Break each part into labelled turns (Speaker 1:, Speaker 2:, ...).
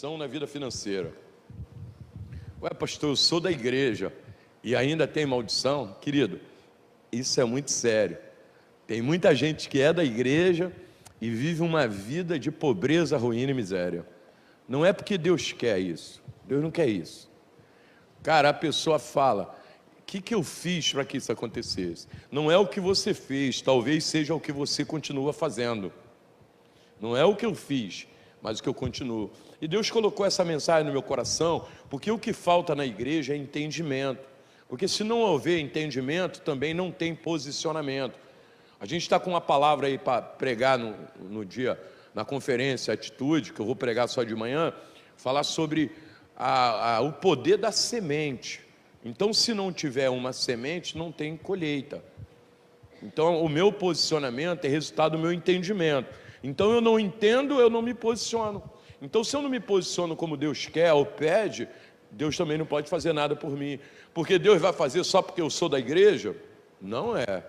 Speaker 1: maldição na vida financeira. Ué, pastor, eu sou da igreja e ainda tem maldição? Querido, isso é muito sério. Tem muita gente que é da igreja e vive uma vida de pobreza, ruína e miséria. Não é porque Deus quer isso. Deus não quer isso. Cara, a pessoa fala, o que eu fiz para que isso acontecesse? Não é o que você fez, talvez seja o que você continua fazendo. Não é o que eu fiz, mas o que eu continuo. E Deus colocou essa mensagem no meu coração, porque o que falta na igreja é entendimento. Porque se não houver entendimento, também não tem posicionamento. A gente está com uma palavra aí para pregar no dia, na conferência Atitude, que eu vou pregar só de manhã, falar sobre o poder da semente. Então, se não tiver uma semente, não tem colheita. Então, o meu posicionamento é resultado do meu entendimento. Então, eu não entendo, eu não me posiciono. Então, se eu não me posiciono como Deus quer ou pede, Deus também não pode fazer nada por mim. Porque Deus vai fazer só porque eu sou da igreja? Não é.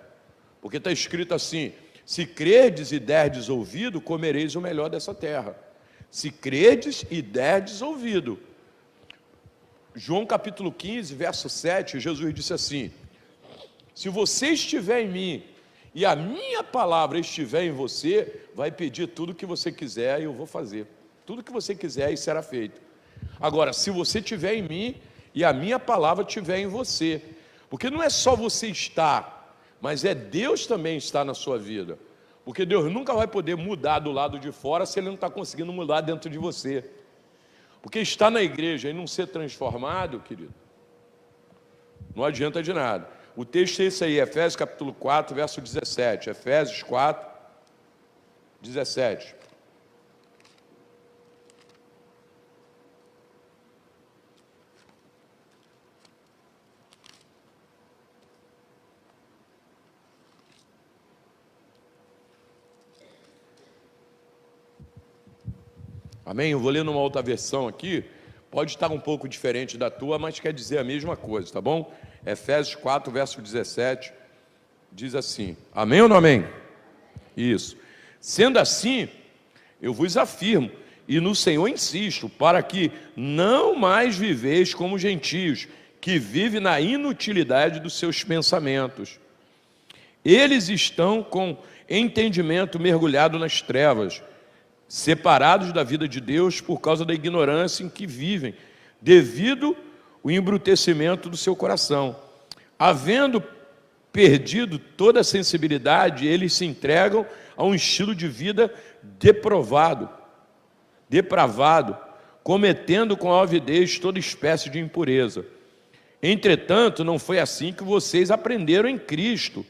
Speaker 1: Porque está escrito assim, se crerdes e derdes ouvido, comereis o melhor dessa terra. Se crerdes e derdes ouvido. João capítulo 15, verso 7, Jesus disse assim, se você estiver em mim e a minha palavra estiver em você, vai pedir tudo que você quiser e eu vou fazer. Tudo que você quiser e será feito. Agora, se você estiver em mim e a minha palavra estiver em você, porque não é só você estar, mas é Deus também estar na sua vida. Porque Deus nunca vai poder mudar do lado de fora se Ele não está conseguindo mudar dentro de você. Porque estar na igreja e não ser transformado, querido, não adianta de nada. O texto é esse aí, Efésios capítulo 4, verso 17. Efésios 4, 17. Amém? Eu vou ler numa outra versão aqui, pode estar um pouco diferente da tua, mas quer dizer a mesma coisa, tá bom? Efésios 4, verso 17, diz assim, amém ou não amém? Isso. Sendo assim, eu vos afirmo, e no Senhor insisto, para que não mais viveis como gentios, que vivem na inutilidade dos seus pensamentos. Eles estão com entendimento mergulhado nas trevas, separados da vida de Deus por causa da ignorância em que vivem, devido ao embrutecimento do seu coração. Havendo perdido toda a sensibilidade, eles se entregam a um estilo de vida depravado, cometendo com avidez toda espécie de impureza. Entretanto, não foi assim que vocês aprenderam em Cristo,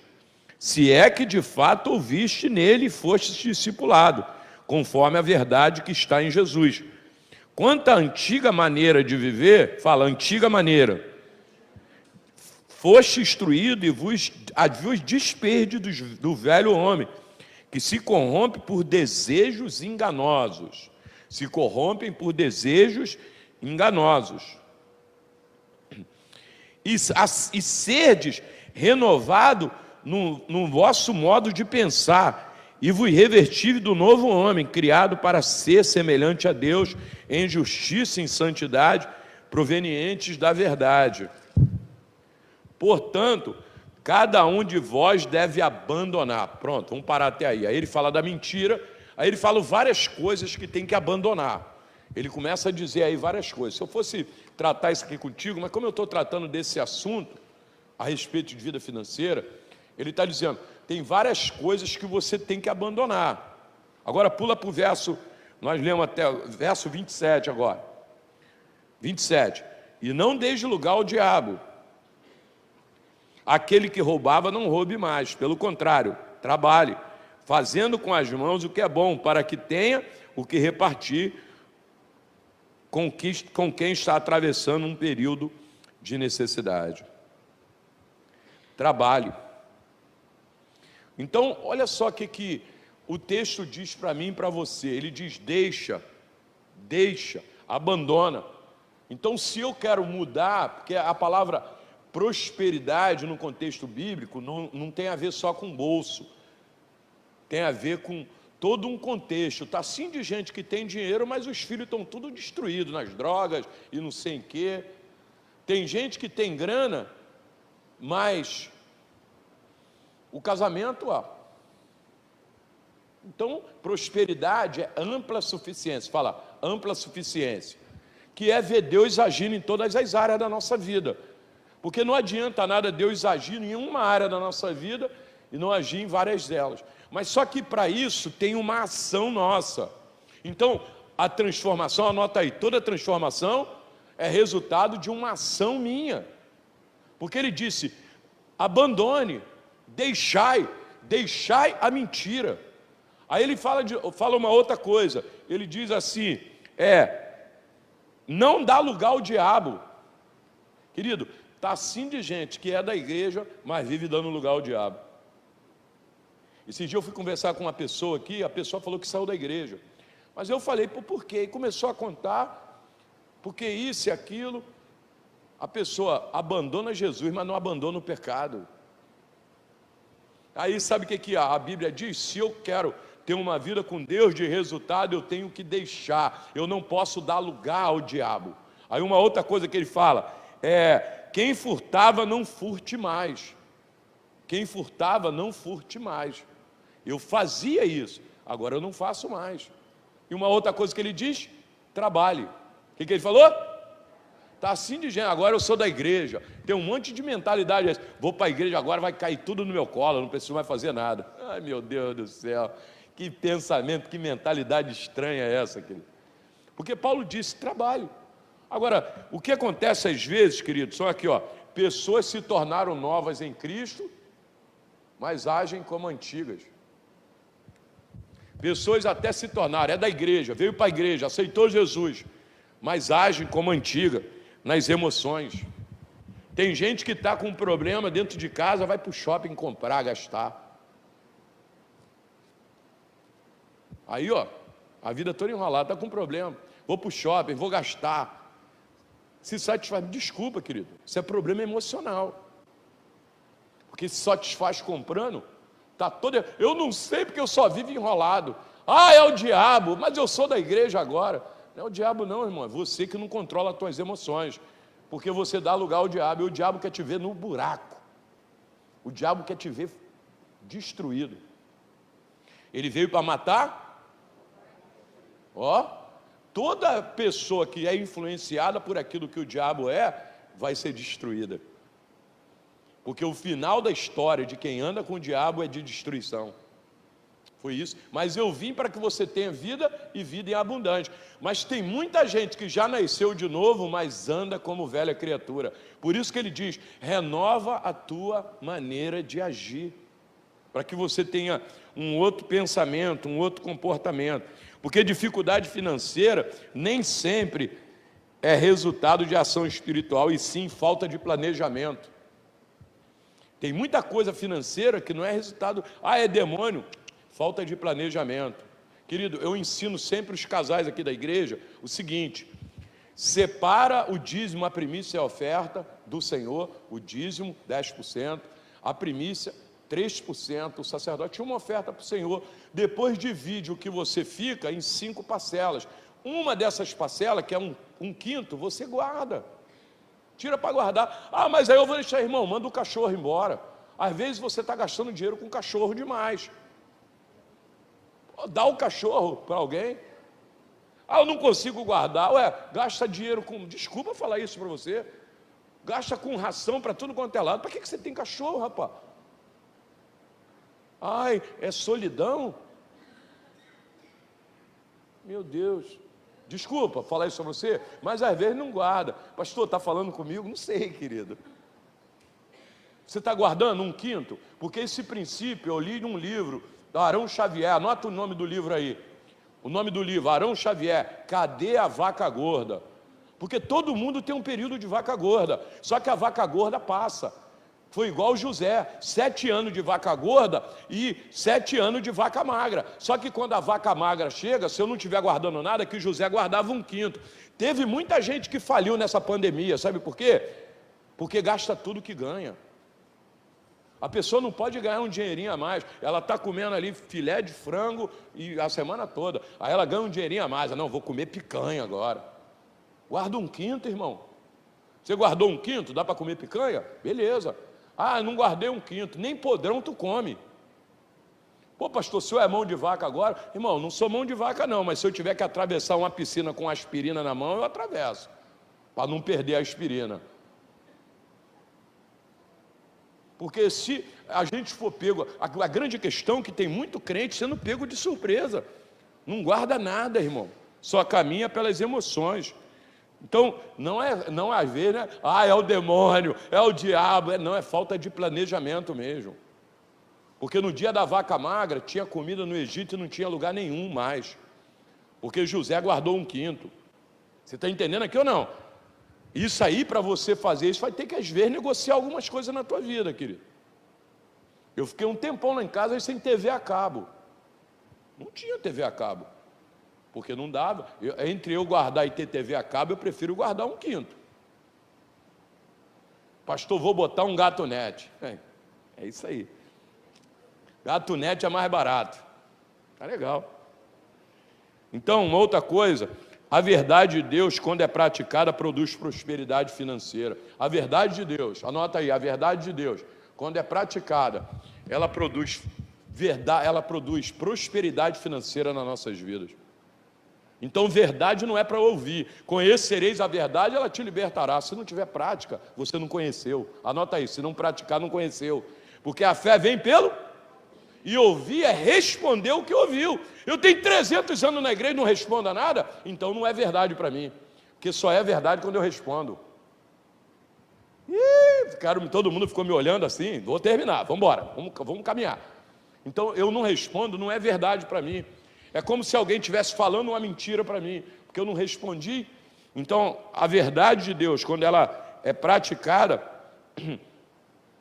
Speaker 1: se é que de fato ouviste nele e fostes discipulado, conforme a verdade que está em Jesus. Quanto à antiga maneira de viver, fala, antiga maneira, foste instruído e vos despede do velho homem, que se corrompe por desejos enganosos. Se corrompem por desejos enganosos. E serdes renovado no vosso modo de pensar, e vos revertive do novo homem, criado para ser semelhante a Deus, em justiça e em santidade, provenientes da verdade. Portanto, cada um de vós deve abandonar. Pronto, vamos parar até aí. Aí ele fala da mentira, aí ele fala várias coisas que tem que abandonar. Ele começa a dizer aí várias coisas. Se eu fosse tratar isso aqui contigo, mas como eu estou tratando desse assunto, a respeito de vida financeira, ele está dizendo, tem várias coisas que você tem que abandonar. Agora pula para o verso, nós lemos até o verso 27 agora. 27. E não deixe lugar ao diabo. Aquele que roubava não roube mais, pelo contrário, trabalhe, fazendo com as mãos o que é bom, para que tenha o que repartir com quem está atravessando um período de necessidade. Trabalhe. Então, olha só o que o texto diz para mim e para você. Ele diz, deixa, abandona. Então, se eu quero mudar, porque a palavra prosperidade no contexto bíblico não tem a ver só com bolso. Tem a ver com todo um contexto. Está assim de gente que tem dinheiro, mas os filhos estão tudo destruídos nas drogas e não sei em quê. Tem gente que tem grana, mas o casamento, Então, prosperidade é ampla suficiência. Fala, ampla suficiência. Que é ver Deus agindo em todas as áreas da nossa vida. Porque não adianta nada Deus agir em uma área da nossa vida e não agir em várias delas. Mas só que para isso tem uma ação nossa. Então, a transformação, anota aí, toda transformação é resultado de uma ação minha. Porque ele disse, abandone, deixai a mentira. Aí ele fala uma outra coisa, ele diz assim, não dá lugar ao diabo. Querido, está assim de gente que é da igreja, mas vive dando lugar ao diabo. Esse dia eu fui conversar com uma pessoa aqui, a pessoa falou que saiu da igreja. Mas eu falei, por quê? E começou a contar, porque isso e aquilo. A pessoa abandona Jesus, mas não abandona o pecado. Aí sabe o que a Bíblia diz? Se eu quero ter uma vida com Deus de resultado, eu tenho que deixar. Eu não posso dar lugar ao diabo. Aí uma outra coisa que ele fala, quem furtava não furte mais. Quem furtava não furte mais. Eu fazia isso, agora eu não faço mais. E uma outra coisa que ele diz, trabalhe. O que ele falou? Está assim de gente, agora eu sou da igreja, tem um monte de mentalidade, vou para a igreja agora, vai cair tudo no meu colo, não preciso mais fazer nada. Ai meu Deus do céu, que pensamento, que mentalidade estranha é essa, querido? Porque Paulo disse, trabalhe. Agora, o que acontece às vezes, querido, são aqui, pessoas se tornaram novas em Cristo, mas agem como antigas. Pessoas até se tornaram, é da igreja, veio para a igreja, aceitou Jesus, mas agem como antiga, nas emoções. Tem gente que está com um problema dentro de casa, vai para o shopping comprar, gastar. Aí, a vida toda enrolada, está com problema. Vou para o shopping, vou gastar. Se satisfaz, desculpa, querido, isso é problema emocional. Porque se satisfaz comprando, está todo... Eu não sei porque eu só vivo enrolado. É o diabo, mas eu sou da igreja agora. Não é o diabo não, irmão, é você que não controla as tuas emoções, porque você dá lugar ao diabo, e o diabo quer te ver no buraco, o diabo quer te ver destruído. Ele veio para matar, toda pessoa que é influenciada por aquilo que o diabo vai ser destruída, porque o final da história de quem anda com o diabo é de destruição. Foi isso, mas eu vim para que você tenha vida e vida em abundante. Mas tem muita gente que já nasceu de novo, mas anda como velha criatura. Por isso que ele diz, renova a tua maneira de agir, para que você tenha um outro pensamento, um outro comportamento. Porque dificuldade financeira nem sempre é resultado de ação espiritual, e sim falta de planejamento. Tem muita coisa financeira que não é resultado, é demônio. Falta de planejamento. Querido, eu ensino sempre os casais aqui da igreja o seguinte, separa o dízimo, a primícia e a oferta do Senhor, o dízimo 10%, a primícia 3%, o sacerdote uma oferta para o Senhor, depois divide o que você fica em 5 parcelas. Uma dessas parcelas, que é um quinto, você guarda, tira para guardar. Mas aí eu vou deixar, irmão, manda o cachorro embora. Às vezes você está gastando dinheiro com cachorro demais. Dá o cachorro para alguém. Eu não consigo guardar. Gasta dinheiro com... Desculpa falar isso para você. Gasta com ração para tudo quanto é lado. Para que você tem cachorro, rapaz? É solidão? Meu Deus. Desculpa falar isso para você, mas às vezes não guarda. Pastor, está falando comigo? Não sei, querido. Você está guardando um quinto? Porque esse princípio eu li num livro Arão Xavier, anota o nome do livro aí. O nome do livro, Arão Xavier, Cadê a Vaca Gorda? Porque todo mundo tem um período de vaca gorda, só que a vaca gorda passa. Foi igual José, 7 anos de vaca gorda e 7 anos de vaca magra. Só que quando a vaca magra chega, se eu não estiver guardando nada, que José guardava um quinto. Teve muita gente que faliu nessa pandemia, sabe por quê? Porque gasta tudo que ganha. A pessoa não pode ganhar um dinheirinho a mais. Ela está comendo ali filé de frango e a semana toda. Aí ela ganha um dinheirinho a mais. Não, vou comer picanha agora. Guarda um quinto, irmão. Você guardou um quinto? Dá para comer picanha? Beleza. Ah, não guardei um quinto. Nem podrão tu come. Pô, pastor, o senhor é mão de vaca agora? Irmão, não sou mão de vaca não, mas se eu tiver que atravessar uma piscina com aspirina na mão, eu atravesso, para não perder a aspirina. Porque se a gente for pego, a grande questão é que tem muito crente sendo pego de surpresa, não guarda nada, irmão, só caminha pelas emoções. Então, não às vezes, né? Ah, é o demônio, é o diabo, não, é falta de planejamento mesmo. Porque no dia da vaca magra, tinha comida no Egito e não tinha lugar nenhum mais. Porque José guardou um quinto. Você está entendendo aqui ou não? Isso aí, para você fazer isso, vai ter que às vezes negociar algumas coisas na tua vida, querido. Eu fiquei um tempão lá em casa sem TV a cabo. Não tinha TV a cabo. Porque não dava. Entre eu guardar e ter TV a cabo, eu prefiro guardar um quinto. Pastor, vou botar um gato net. É isso aí. Gato net é mais barato. Tá legal. Então, uma outra coisa, a verdade de Deus, quando é praticada, produz prosperidade financeira. A verdade de Deus, anota aí, a verdade de Deus, quando é praticada, ela produz prosperidade financeira nas nossas vidas. Então, verdade não é para ouvir. Conhecereis a verdade, ela te libertará. Se não tiver prática, você não conheceu. Anota aí, se não praticar, não conheceu. Porque a fé vem pelo... E ouvir é responder o que ouviu. Eu tenho 300 anos na igreja e não respondo a nada, então não é verdade para mim. Porque só é verdade quando eu respondo. Todo mundo ficou me olhando assim, vou terminar, vamos embora, vamos caminhar. Então eu não respondo, não é verdade para mim. É como se alguém estivesse falando uma mentira para mim, porque eu não respondi. Então a verdade de Deus, quando ela é praticada,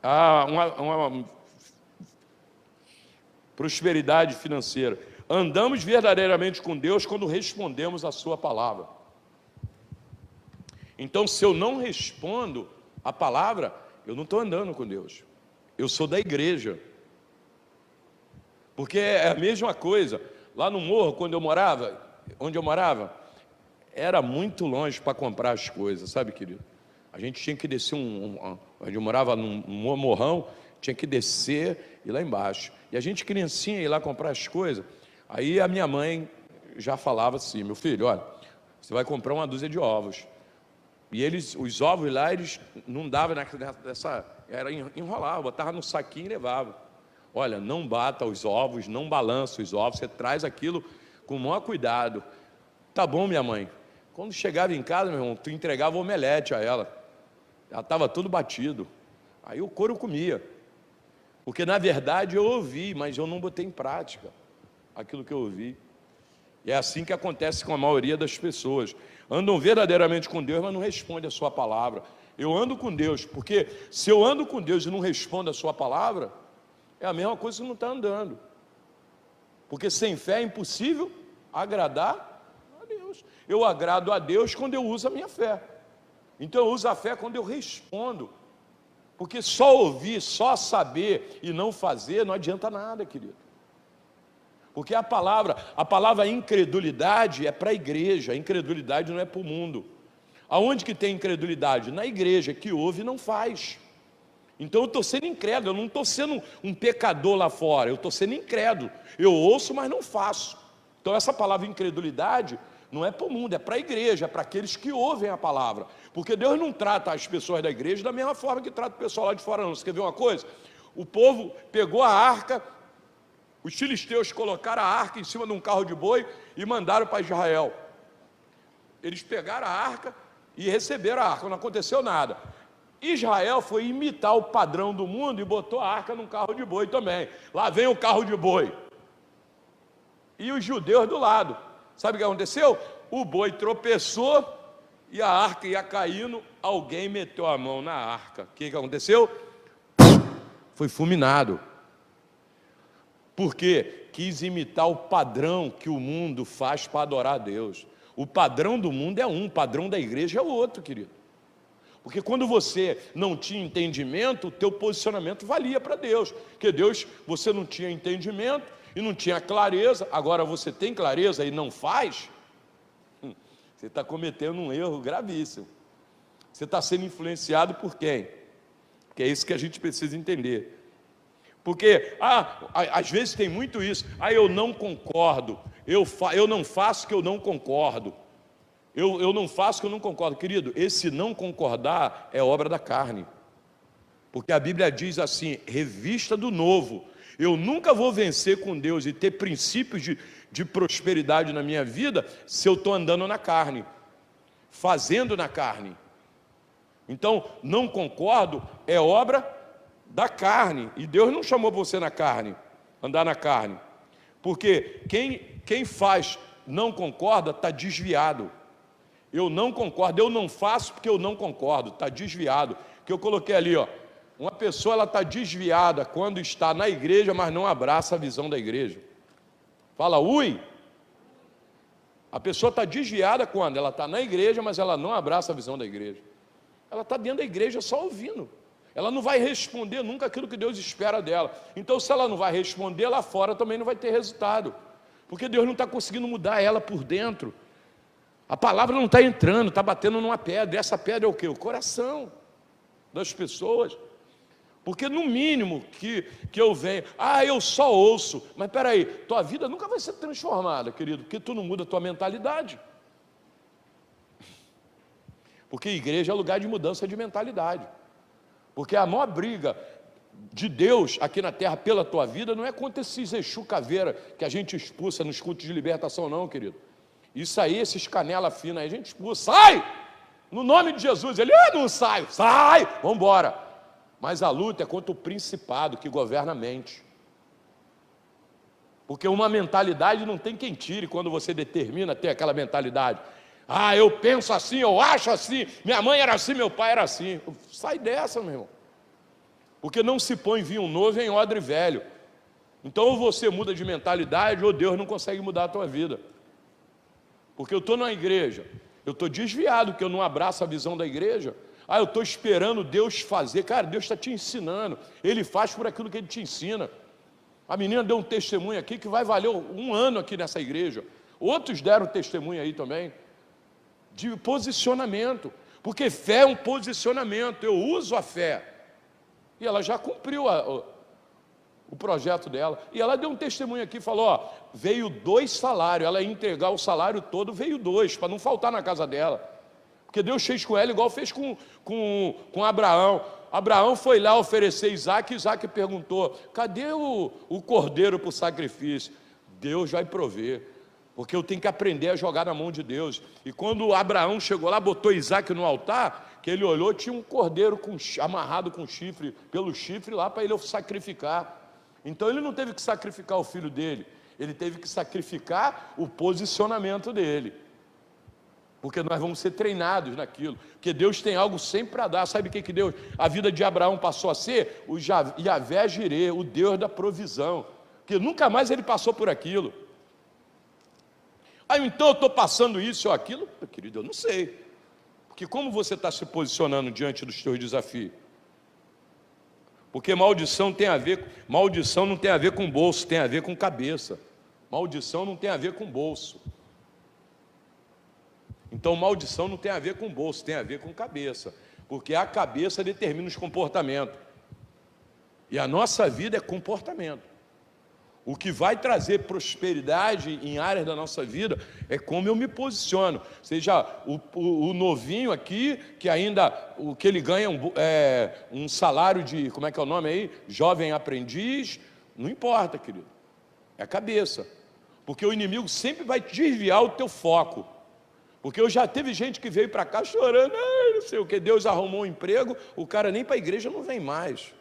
Speaker 1: há uma prosperidade financeira. Andamos verdadeiramente com Deus quando respondemos a sua palavra. Então, se eu não respondo a palavra, eu não estou andando com Deus. Eu sou da igreja. Porque é a mesma coisa. Lá no morro, onde eu morava, era muito longe para comprar as coisas, sabe, querido? A gente tinha que descer onde eu morava num morrão, tinha que descer e lá embaixo. E a gente, criancinha, ia lá comprar as coisas. Aí a minha mãe já falava assim: meu filho, olha, você vai comprar uma dúzia de ovos. E os ovos lá, eles não davam era enrolar, botava no saquinho e levava. Olha, não bata os ovos, não balança os ovos, você traz aquilo com o maior cuidado. Tá bom, minha mãe. Quando chegava em casa, meu irmão, tu entregava omelete a ela. Ela estava tudo batido. Aí o couro comia. Porque, na verdade, eu ouvi, mas eu não botei em prática aquilo que eu ouvi. E é assim que acontece com a maioria das pessoas. Andam verdadeiramente com Deus, mas não respondem a sua palavra. Eu ando com Deus, porque se eu ando com Deus e não respondo a sua palavra, é a mesma coisa que não está andando. Porque sem fé é impossível agradar a Deus. Eu agrado a Deus quando eu uso a minha fé. Então eu uso a fé quando eu respondo. Porque só ouvir, só saber e não fazer não adianta nada, querido. Porque a palavra incredulidade é para a igreja, a incredulidade não é para o mundo. Aonde que tem incredulidade? Na igreja, que ouve e não faz. Então eu estou sendo incrédulo, eu não estou sendo um pecador lá fora, eu estou sendo incrédulo. Eu ouço, mas não faço. Então essa palavra incredulidade não é para o mundo, é para a igreja, é para aqueles que ouvem a palavra. Porque Deus não trata as pessoas da igreja da mesma forma que trata o pessoal lá de fora, não. Você quer ver uma coisa? O povo pegou a arca, os filisteus colocaram a arca em cima de um carro de boi e mandaram para Israel. Eles pegaram a arca e receberam a arca, não aconteceu nada. Israel foi imitar o padrão do mundo e botou a arca num carro de boi também. Lá vem o carro de boi. E os judeus do lado. Sabe o que aconteceu? O boi tropeçou e a arca ia caindo, alguém meteu a mão na arca. O que aconteceu? Foi fulminado. Por quê? Quis imitar o padrão que o mundo faz para adorar a Deus. O padrão do mundo é um, o padrão da igreja é o outro, querido. Porque quando você não tinha entendimento, o teu posicionamento valia para Deus. Porque Deus, você não tinha entendimento e não tinha clareza, agora você tem clareza e não faz, você está cometendo um erro gravíssimo. Você está sendo influenciado por quem? Porque é isso que a gente precisa entender. Porque, às vezes tem muito isso, eu não concordo, eu não faço que eu não concordo. Eu não faço que eu não concordo. Querido, esse não concordar é obra da carne. Porque a Bíblia diz assim, revista do novo. Eu nunca vou vencer com Deus e ter princípios de prosperidade na minha vida se eu estou andando na carne, fazendo na carne. Então, não concordo é obra da carne. E Deus não chamou você na carne, andar na carne. Porque quem faz não concorda está desviado. Eu não concordo, eu não faço porque eu não concordo, está desviado. Que eu coloquei ali, uma pessoa ela está desviada quando está na igreja, mas não abraça a visão da igreja. Fala, ui! A pessoa está desviada quando ela está na igreja, mas ela não abraça a visão da igreja. Ela está dentro da igreja só ouvindo. Ela não vai responder nunca aquilo que Deus espera dela. Então, se ela não vai responder, lá fora também não vai ter resultado. Porque Deus não está conseguindo mudar ela por dentro. A palavra não está entrando, está batendo numa pedra. E essa pedra é o quê? O coração das pessoas. Porque no mínimo que eu venho, eu só ouço. Mas espera aí, tua vida nunca vai ser transformada, querido, porque tu não muda a tua mentalidade. Porque igreja é lugar de mudança de mentalidade. Porque a maior briga de Deus aqui na terra pela tua vida não é contra esses Exu caveira que a gente expulsa nos cultos de libertação não, querido. Isso aí, esses canela fina aí, a gente expulsa, sai! No nome de Jesus, ele, não sai, sai, vamos embora. Mas a luta é contra o principado que governa a mente. Porque uma mentalidade não tem quem tire quando você determina ter aquela mentalidade. Eu penso assim, eu acho assim, minha mãe era assim, meu pai era assim. Sai dessa, meu irmão. Porque não se põe vinho novo em odre velho. Então ou você muda de mentalidade ou Deus não consegue mudar a tua vida. Porque eu estou na igreja, eu estou desviado, porque eu não abraço a visão da igreja. Eu estou esperando Deus fazer. Cara, Deus está te ensinando. Ele faz por aquilo que Ele te ensina. A menina deu um testemunho aqui que vai valer um ano aqui nessa igreja. Outros deram testemunho aí também. De posicionamento, porque fé é um posicionamento, eu uso a fé, e ela já cumpriu o projeto dela, e ela deu um testemunho aqui, falou, veio 2 salários, ela ia entregar o salário todo, veio 2, para não faltar na casa dela, porque Deus fez com ela igual fez com Abraão. Abraão foi lá oferecer Isaac, e Isaac perguntou, cadê o cordeiro para o sacrifício? Deus vai prover. Porque eu tenho que aprender a jogar na mão de Deus. E quando Abraão chegou lá, botou Isaac no altar, que ele olhou, tinha um cordeiro amarrado com chifre, pelo chifre lá para ele sacrificar. Então ele não teve que sacrificar o filho dele, ele teve que sacrificar o posicionamento dele. Porque nós vamos ser treinados naquilo. Porque Deus tem algo sempre para dar. Sabe o que Deus? A vida de Abraão passou a ser o Yavé Jirê, o Deus da provisão. Porque nunca mais ele passou por aquilo. Então eu estou passando isso ou aquilo? Querido, eu não sei. Porque como você está se posicionando diante dos teus desafios? Porque maldição não tem a ver com bolso, tem a ver com cabeça. Maldição não tem a ver com bolso. Então maldição não tem a ver com bolso, tem a ver com cabeça. Porque a cabeça determina os comportamentos. E a nossa vida é comportamento. O que vai trazer prosperidade em áreas da nossa vida é como eu me posiciono. Seja o novinho aqui, que ainda o que ele ganha um salário de, como é que é o nome aí? Jovem aprendiz, não importa, querido. É a cabeça. Porque o inimigo sempre vai desviar o teu foco. Porque eu já teve gente que veio para cá chorando, não sei o que, Deus arrumou um emprego, o cara nem para a igreja não vem mais.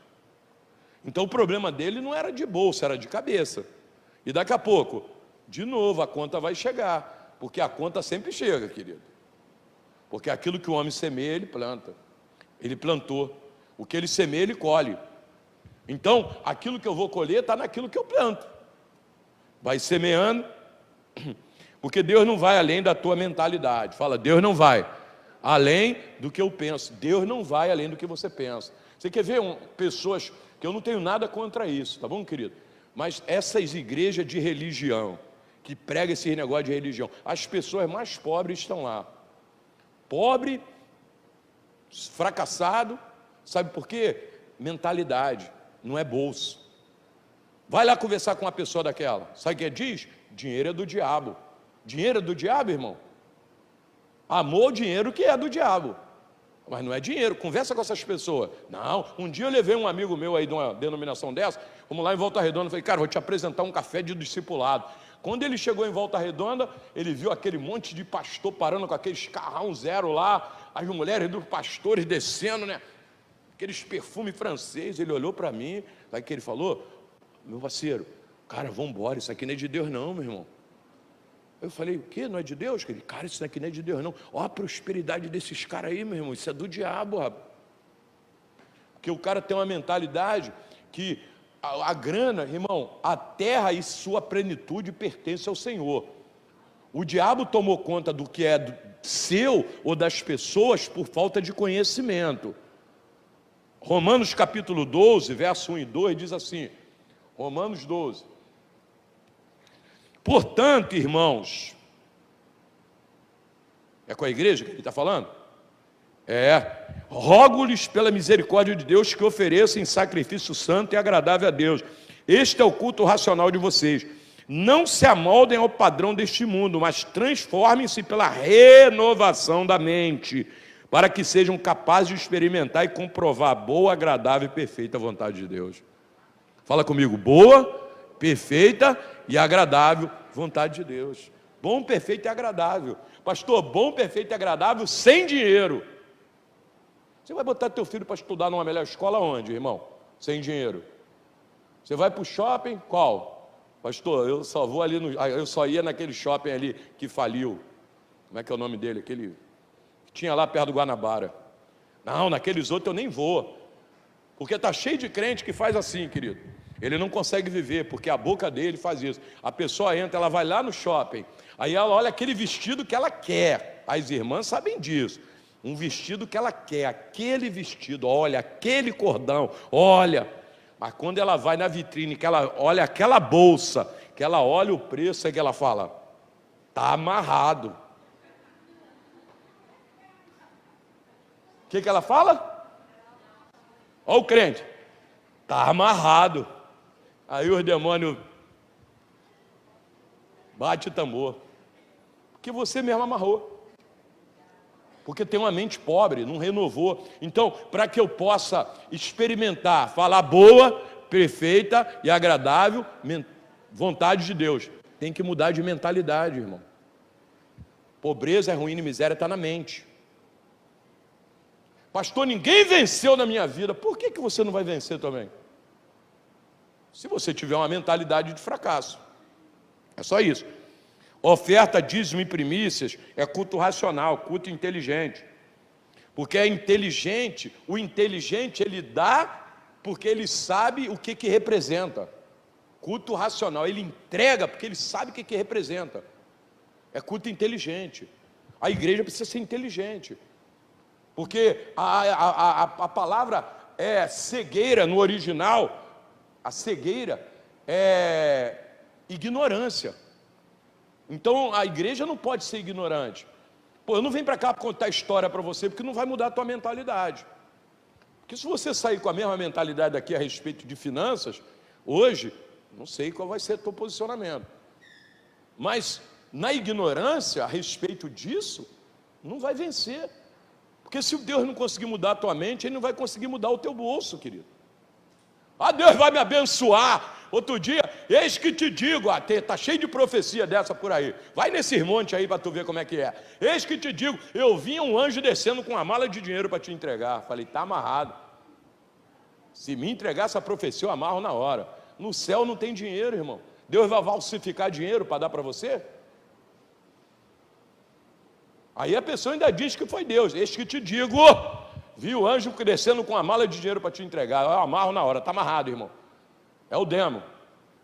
Speaker 1: Então o problema dele não era de bolsa, era de cabeça. E daqui a pouco, de novo, a conta vai chegar. Porque a conta sempre chega, querido. Porque aquilo que o homem semeia, ele planta. Ele plantou. O que ele semeia, ele colhe. Então, aquilo que eu vou colher está naquilo que eu planto. Vai semeando. Porque Deus não vai além da tua mentalidade. Fala, Deus não vai além do que eu penso. Deus não vai além do que você pensa. Você quer ver pessoas, que eu não tenho nada contra isso, tá bom, querido? Mas essas igrejas de religião, que pregam esse negócio de religião, as pessoas mais pobres estão lá. Pobre, fracassado, sabe por quê? Mentalidade, não é bolso. Vai lá conversar com uma pessoa daquela, sabe o que diz? Dinheiro é do diabo. Dinheiro é do diabo, irmão? Amor o dinheiro que é do diabo, mas não é dinheiro. Conversa com essas pessoas. Não, um dia eu levei um amigo meu aí de uma denominação dessa, vamos lá em Volta Redonda, falei, cara, vou te apresentar um café de discipulado. Quando ele chegou em Volta Redonda, ele viu aquele monte de pastor parando com aqueles carrão zero lá, as mulheres dos pastores descendo, né? Aqueles perfumes franceses. Ele olhou para mim, sabe o que ele falou? Meu parceiro, cara, vamos embora, isso aqui não é de Deus não, meu irmão. Eu falei, o quê? Não é de Deus? Ele, cara, isso aqui não é de Deus não. Ó a prosperidade desses caras aí, meu irmão, isso é do diabo, rapaz. Porque o cara tem uma mentalidade que a grana, irmão, a terra e sua plenitude pertence ao Senhor. O diabo tomou conta do que é seu ou das pessoas por falta de conhecimento. Romanos capítulo 12, verso 1 e 2 diz assim, Romanos 12. Portanto, irmãos, é com a igreja que ele está falando? Rogo-lhes pela misericórdia de Deus que ofereçam sacrifício santo e agradável a Deus. Este é o culto racional de vocês. Não se amoldem ao padrão deste mundo, mas transformem-se pela renovação da mente, para que sejam capazes de experimentar e comprovar a boa, agradável e perfeita vontade de Deus. Fala comigo, boa, perfeita e agradável vontade de Deus. Bom, perfeito e agradável. Pastor, bom, perfeito e agradável sem dinheiro. Você vai botar teu filho para estudar numa melhor escola onde, irmão? Sem dinheiro. Você vai para o shopping? Qual? Pastor, eu só vou ali eu só ia naquele shopping ali que faliu. Como é que é o nome dele? Aquele que tinha lá perto do Guanabara. Não, naqueles outros eu nem vou. Porque está cheio de crente que faz assim, querido. Ele não consegue viver, porque a boca dele faz isso. A pessoa entra, ela vai lá no shopping, aí ela olha aquele vestido que ela quer. As irmãs sabem disso. Um vestido que ela quer, aquele vestido, olha, aquele cordão, olha. Mas quando ela vai na vitrine, que ela olha aquela bolsa, que ela olha o preço, é que ela fala, está amarrado. O que ela fala? Olha o crente, está amarrado. Aí os demônios bate o tambor, porque você mesmo amarrou, porque tem uma mente pobre, não renovou. Então, para que eu possa experimentar, falar boa, perfeita e agradável vontade de Deus, tem que mudar de mentalidade, irmão. Pobreza é ruim e miséria está na mente. Pastor, ninguém venceu na minha vida. Por que você não vai vencer também? Se você tiver uma mentalidade de fracasso. É só isso. Oferta, dízimo e primícias é culto racional, culto inteligente. Porque é inteligente, o inteligente ele dá porque ele sabe o que representa. Culto racional, ele entrega porque ele sabe o que representa. É culto inteligente. A igreja precisa ser inteligente. Porque a palavra é cegueira no original. A cegueira é ignorância. Então a igreja não pode ser ignorante. Pô, eu não venho para cá para contar história para você, porque não vai mudar a tua mentalidade. Porque se você sair com a mesma mentalidade aqui a respeito de finanças, hoje, não sei qual vai ser o teu posicionamento. Mas na ignorância a respeito disso, não vai vencer. Porque se Deus não conseguir mudar a tua mente, Ele não vai conseguir mudar o teu bolso, querido. Ah, Deus vai me abençoar. Outro dia, eis que te digo, está cheio de profecia dessa por aí. Vai nesses montes aí para tu ver como é que é. Eis que te digo, eu vi um anjo descendo com uma mala de dinheiro para te entregar. Falei, está amarrado. Se me entregar essa profecia, eu amarro na hora. No céu não tem dinheiro, irmão. Deus vai falsificar dinheiro para dar para você? Aí a pessoa ainda diz que foi Deus. Eis que te digo, vi o anjo descendo com uma mala de dinheiro para te entregar. Eu amarro na hora, está amarrado, irmão. É o demo.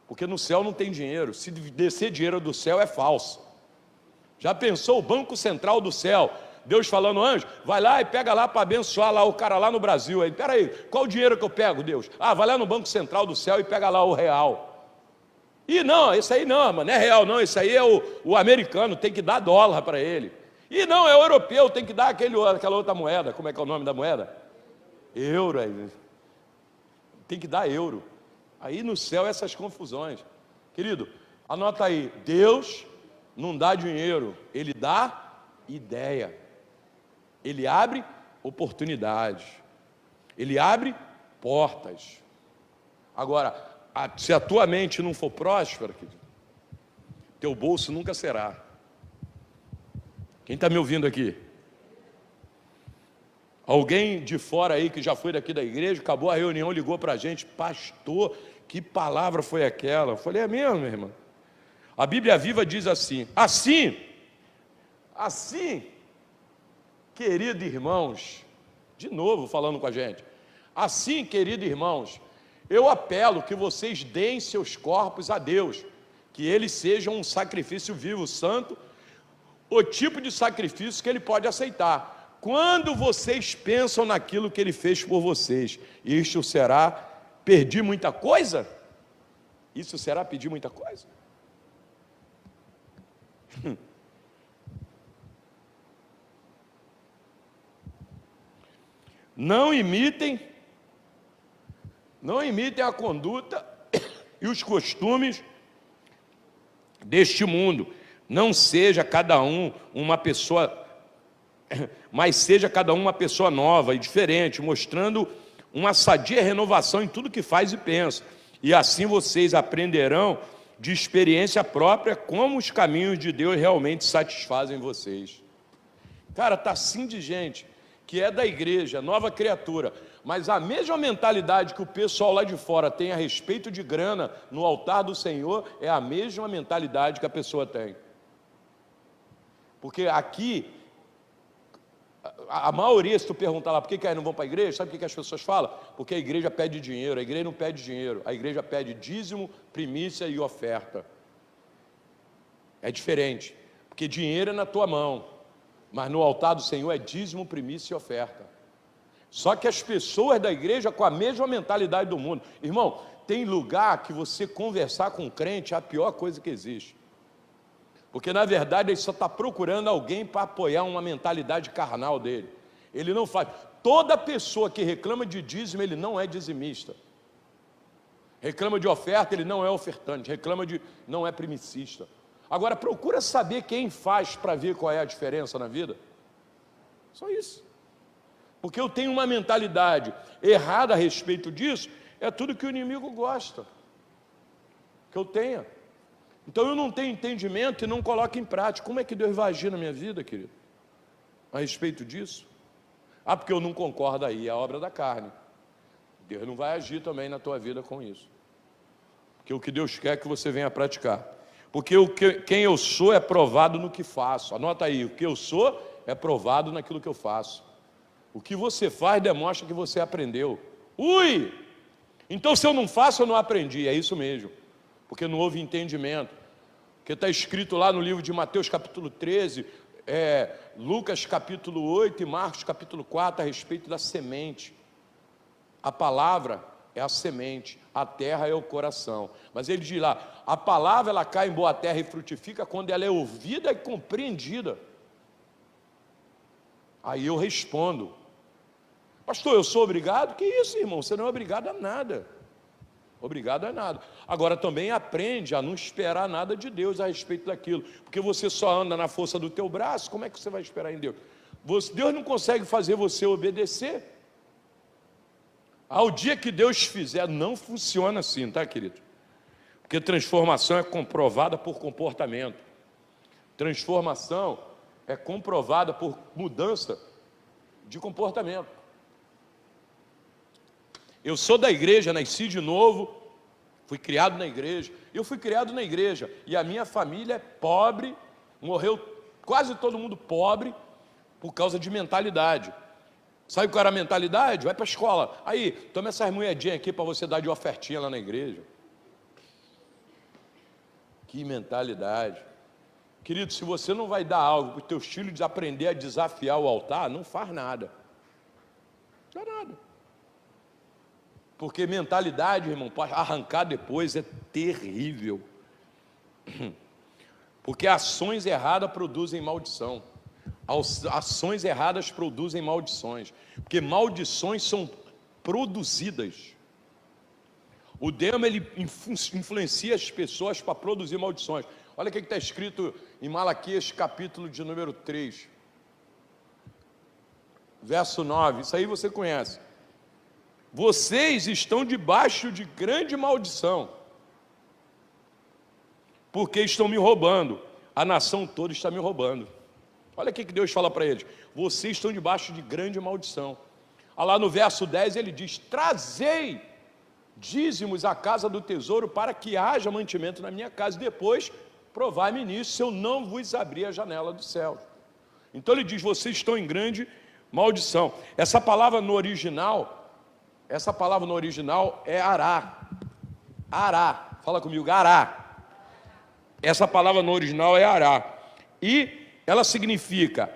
Speaker 1: Porque no céu não tem dinheiro. Se descer dinheiro do céu é falso. Já pensou o Banco Central do céu Deus falando, anjo, vai lá e pega lá para abençoar lá o cara lá no Brasil. Aí, peraí, qual o dinheiro que eu pego, Deus? Ah, vai lá no Banco Central do Céu e pega lá o real. E não, esse aí não, mano, não é real não, esse aí é o americano, tem que dar dólar para ele. E não, é o europeu, tem que dar aquela outra moeda. Como é que é o nome da moeda? Euro. Aí. Tem que dar euro. Aí no céu essas confusões. Querido, anota aí, Deus não dá dinheiro, Ele dá ideia. Ele abre oportunidades. Ele abre portas. Agora, se a tua mente não for próspera, querido, teu bolso nunca será. Quem está me ouvindo aqui? Alguém de fora aí que já foi daqui da igreja, acabou a reunião, ligou para a gente, pastor, que palavra foi aquela? Eu falei, é mesmo, minha irmã? A Bíblia Viva diz assim, assim, queridos irmãos, de novo falando com a gente, assim, queridos irmãos, eu apelo que vocês deem seus corpos a Deus, que eles sejam um sacrifício vivo, santo, o tipo de sacrifício que Ele pode aceitar. Quando vocês pensam naquilo que Ele fez por vocês, isto será pedir muita coisa? Isso será pedir muita coisa? Não imitem a conduta e os costumes deste mundo. Não seja cada um uma pessoa, mas seja cada um uma pessoa nova e diferente, mostrando uma sadia renovação em tudo que faz e pensa. E assim vocês aprenderão de experiência própria como os caminhos de Deus realmente satisfazem vocês. Cara, tá assim de gente que é da igreja, nova criatura, mas a mesma mentalidade que o pessoal lá de fora tem a respeito de grana no altar do Senhor, é a mesma mentalidade que a pessoa tem. Porque aqui, a maioria, se tu perguntar lá, por que aí não vão para a igreja, sabe o que as pessoas falam? Porque a igreja pede dinheiro. A igreja não pede dinheiro, a igreja pede dízimo, primícia e oferta. É diferente, porque dinheiro é na tua mão, mas no altar do Senhor é dízimo, primícia e oferta. Só que as pessoas da igreja com a mesma mentalidade do mundo. Irmão, tem lugar que você conversar com um crente é a pior coisa que existe. Porque na verdade ele só está procurando alguém para apoiar uma mentalidade carnal dele. Ele não faz. Toda pessoa que reclama de dízimo, ele não é dizimista. Reclama de oferta, ele não é ofertante. Não é primicista. Agora procura saber quem faz para ver qual é a diferença na vida. Só isso. Porque eu tenho uma mentalidade errada a respeito disso, é tudo que o inimigo gosta que eu tenha. Então eu não tenho entendimento e não coloco em prática. Como é que Deus vai agir na minha vida, querido? A respeito disso? Ah, porque eu não concordo aí, é a obra da carne. Deus não vai agir também na tua vida com isso. Porque o que Deus quer é que você venha praticar. Porque quem eu sou é provado no que faço. Anota aí, o que eu sou é provado naquilo que eu faço. O que você faz demonstra que você aprendeu. Ui! Então se eu não faço, eu não aprendi. É isso mesmo. Porque não houve entendimento. Porque está escrito lá no livro de Mateus capítulo 13, Lucas capítulo 8 e Marcos capítulo 4 a respeito da semente. A palavra é a semente, a terra é o coração. Mas ele diz lá, a palavra ela cai em boa terra e frutifica quando ela é ouvida e compreendida. Aí eu respondo, pastor, eu sou obrigado? Que isso, irmão? Você não é obrigado a nada. Obrigado a nada. Agora também aprende a não esperar nada de Deus a respeito daquilo. Porque você só anda na força do teu braço, como é que você vai esperar em Deus? Deus não consegue fazer você obedecer. Ao dia que Deus fizer, não funciona assim, tá, querido? Porque transformação é comprovada por comportamento. Transformação é comprovada por mudança de comportamento. Eu sou da igreja, nasci de novo, fui criado na igreja. Eu fui criado na igreja e a minha família é pobre, morreu quase todo mundo pobre por causa de mentalidade. Sabe qual era a mentalidade? Vai para a escola. Aí, toma essas moedinhas aqui para você dar de ofertinha lá na igreja. Que mentalidade. Querido, se você não vai dar algo para os teus filhos aprender a desafiar o altar, não faz nada. Não faz nada. Porque mentalidade, irmão, para arrancar depois é terrível. Porque ações erradas produzem maldição. Ações erradas produzem maldições. Porque maldições são produzidas. O demo, ele influencia as pessoas para produzir maldições. Olha o que está escrito em Malaquias, capítulo de número 3. Verso 9. Isso aí você conhece. Vocês estão debaixo de grande maldição, porque estão me roubando. A nação toda está me roubando. Olha o que Deus fala para eles. Vocês estão debaixo de grande maldição. Lá no verso 10 ele diz: trazei dízimos à casa do tesouro para que haja mantimento na minha casa. Depois provai-me nisso, se eu não vos abrir a janela do céu. Então ele diz: vocês estão em grande maldição. Essa palavra no original é ará. Ará. Fala comigo, ará. Essa palavra no original é ará. E ela significa,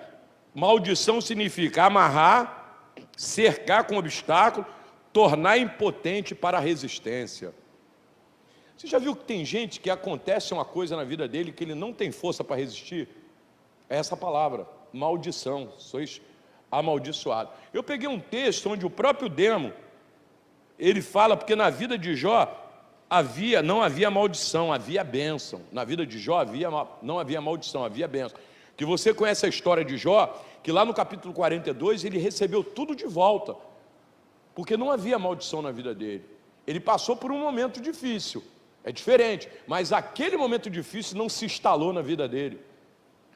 Speaker 1: maldição significa amarrar, cercar com obstáculo, tornar impotente para a resistência. Você já viu que tem gente que acontece uma coisa na vida dele que ele não tem força para resistir? É essa palavra, maldição. Sois amaldiçoados. Eu peguei um texto onde o próprio demo, ele fala, porque na vida de Jó não havia maldição, havia bênção. Na vida de Jó não havia maldição, havia bênção. Que você conhece a história de Jó, que lá no capítulo 42 ele recebeu tudo de volta, porque não havia maldição na vida dele. Ele passou por um momento difícil, é diferente, mas aquele momento difícil não se instalou na vida dele.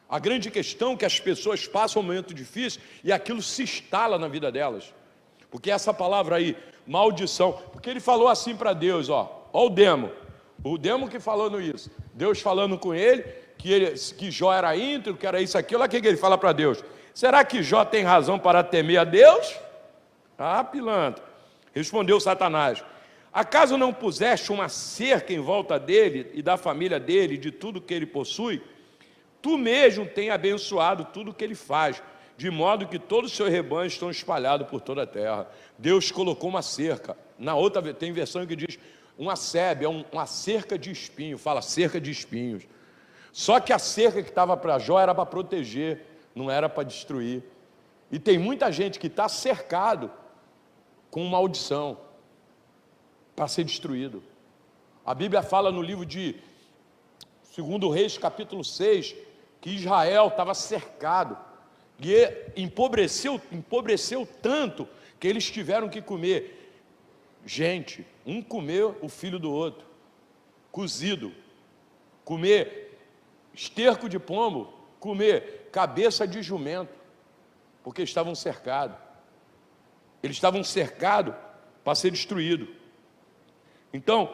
Speaker 1: A grande questão é que as pessoas passam um momento difícil e aquilo se instala na vida delas. Porque essa palavra aí, maldição, porque ele falou assim para Deus, ó o demo que falando isso, Deus falando com ele, que Jó era íntegro, que era isso, aquilo. Olha o que ele fala para Deus: será que Jó tem razão para temer a Deus? Ah, pilantra. Respondeu Satanás: acaso não puseste uma cerca em volta dele e da família dele, de tudo que ele possui? Tu mesmo tem abençoado tudo que ele faz, de modo que todos os seus rebanhos estão espalhados por toda a terra. Deus colocou uma cerca. Na outra tem versão que diz uma sebe, uma cerca de espinho. Fala cerca de espinhos. Só que a cerca que estava para Jó era para proteger, não era para destruir. E tem muita gente que está cercado com maldição para ser destruído. A Bíblia fala no livro de 2 Reis, capítulo 6, que Israel estava cercado e empobreceu tanto que eles tiveram que comer. Gente, um comeu o filho do outro, cozido, comer esterco de pombo, comer cabeça de jumento, porque estavam cercados. Eles estavam cercados para ser destruídos. Então,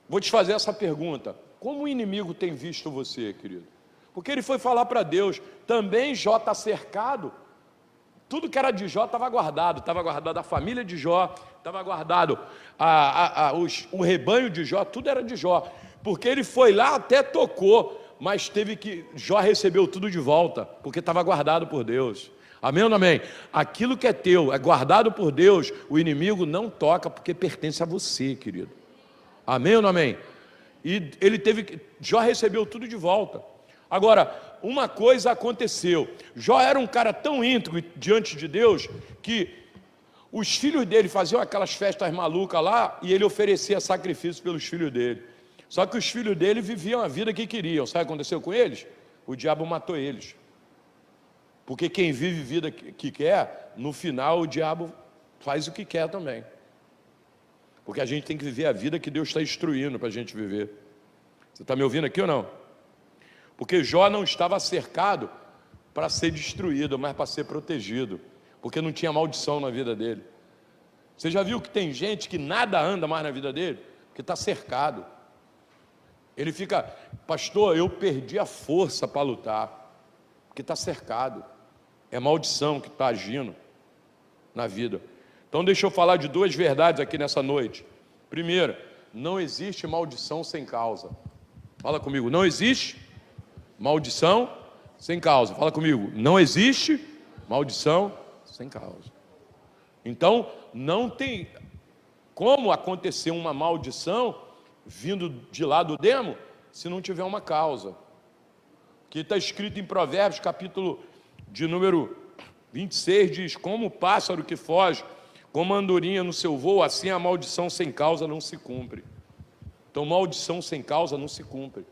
Speaker 1: vou te fazer essa pergunta: como o inimigo tem visto você, querido? Porque ele foi falar para Deus, também Jó está cercado. Tudo que era de Jó estava guardado a família de Jó, estava guardado o rebanho de Jó, tudo era de Jó. Porque ele foi lá, até tocou, mas Jó recebeu tudo de volta, porque estava guardado por Deus. Amém ou não amém? Aquilo que é teu, é guardado por Deus, o inimigo não toca, porque pertence a você, querido. Amém ou não amém? E Jó recebeu tudo de volta. Agora, uma coisa aconteceu: Jó era um cara tão íntegro diante de Deus, que os filhos dele faziam aquelas festas malucas lá, e ele oferecia sacrifício pelos filhos dele. Só que os filhos dele viviam a vida que queriam. Sabe o que aconteceu com eles? O diabo matou eles. Porque quem vive vida que quer, no final o diabo faz o que quer também. Porque a gente tem que viver a vida que Deus está instruindo para a gente viver. Você está me ouvindo aqui ou não? Porque Jó não estava cercado para ser destruído, mas para ser protegido. Porque não tinha maldição na vida dele. Você já viu que tem gente que nada anda mais na vida dele? Porque está cercado. Ele fica: pastor, eu perdi a força para lutar. Porque está cercado. É maldição que está agindo na vida. Então deixa eu falar de duas verdades aqui nessa noite. Primeira, não existe maldição sem causa. Fala comigo, não existe maldição sem causa. Fala comigo, não existe maldição sem causa. Então, não tem como acontecer uma maldição vindo de lá do demo se não tiver uma causa. Que está escrito em Provérbios, capítulo de número 26, diz: como o pássaro que foge, como a andorinha no seu voo, assim a maldição sem causa não se cumpre. Então, maldição sem causa não se cumpre.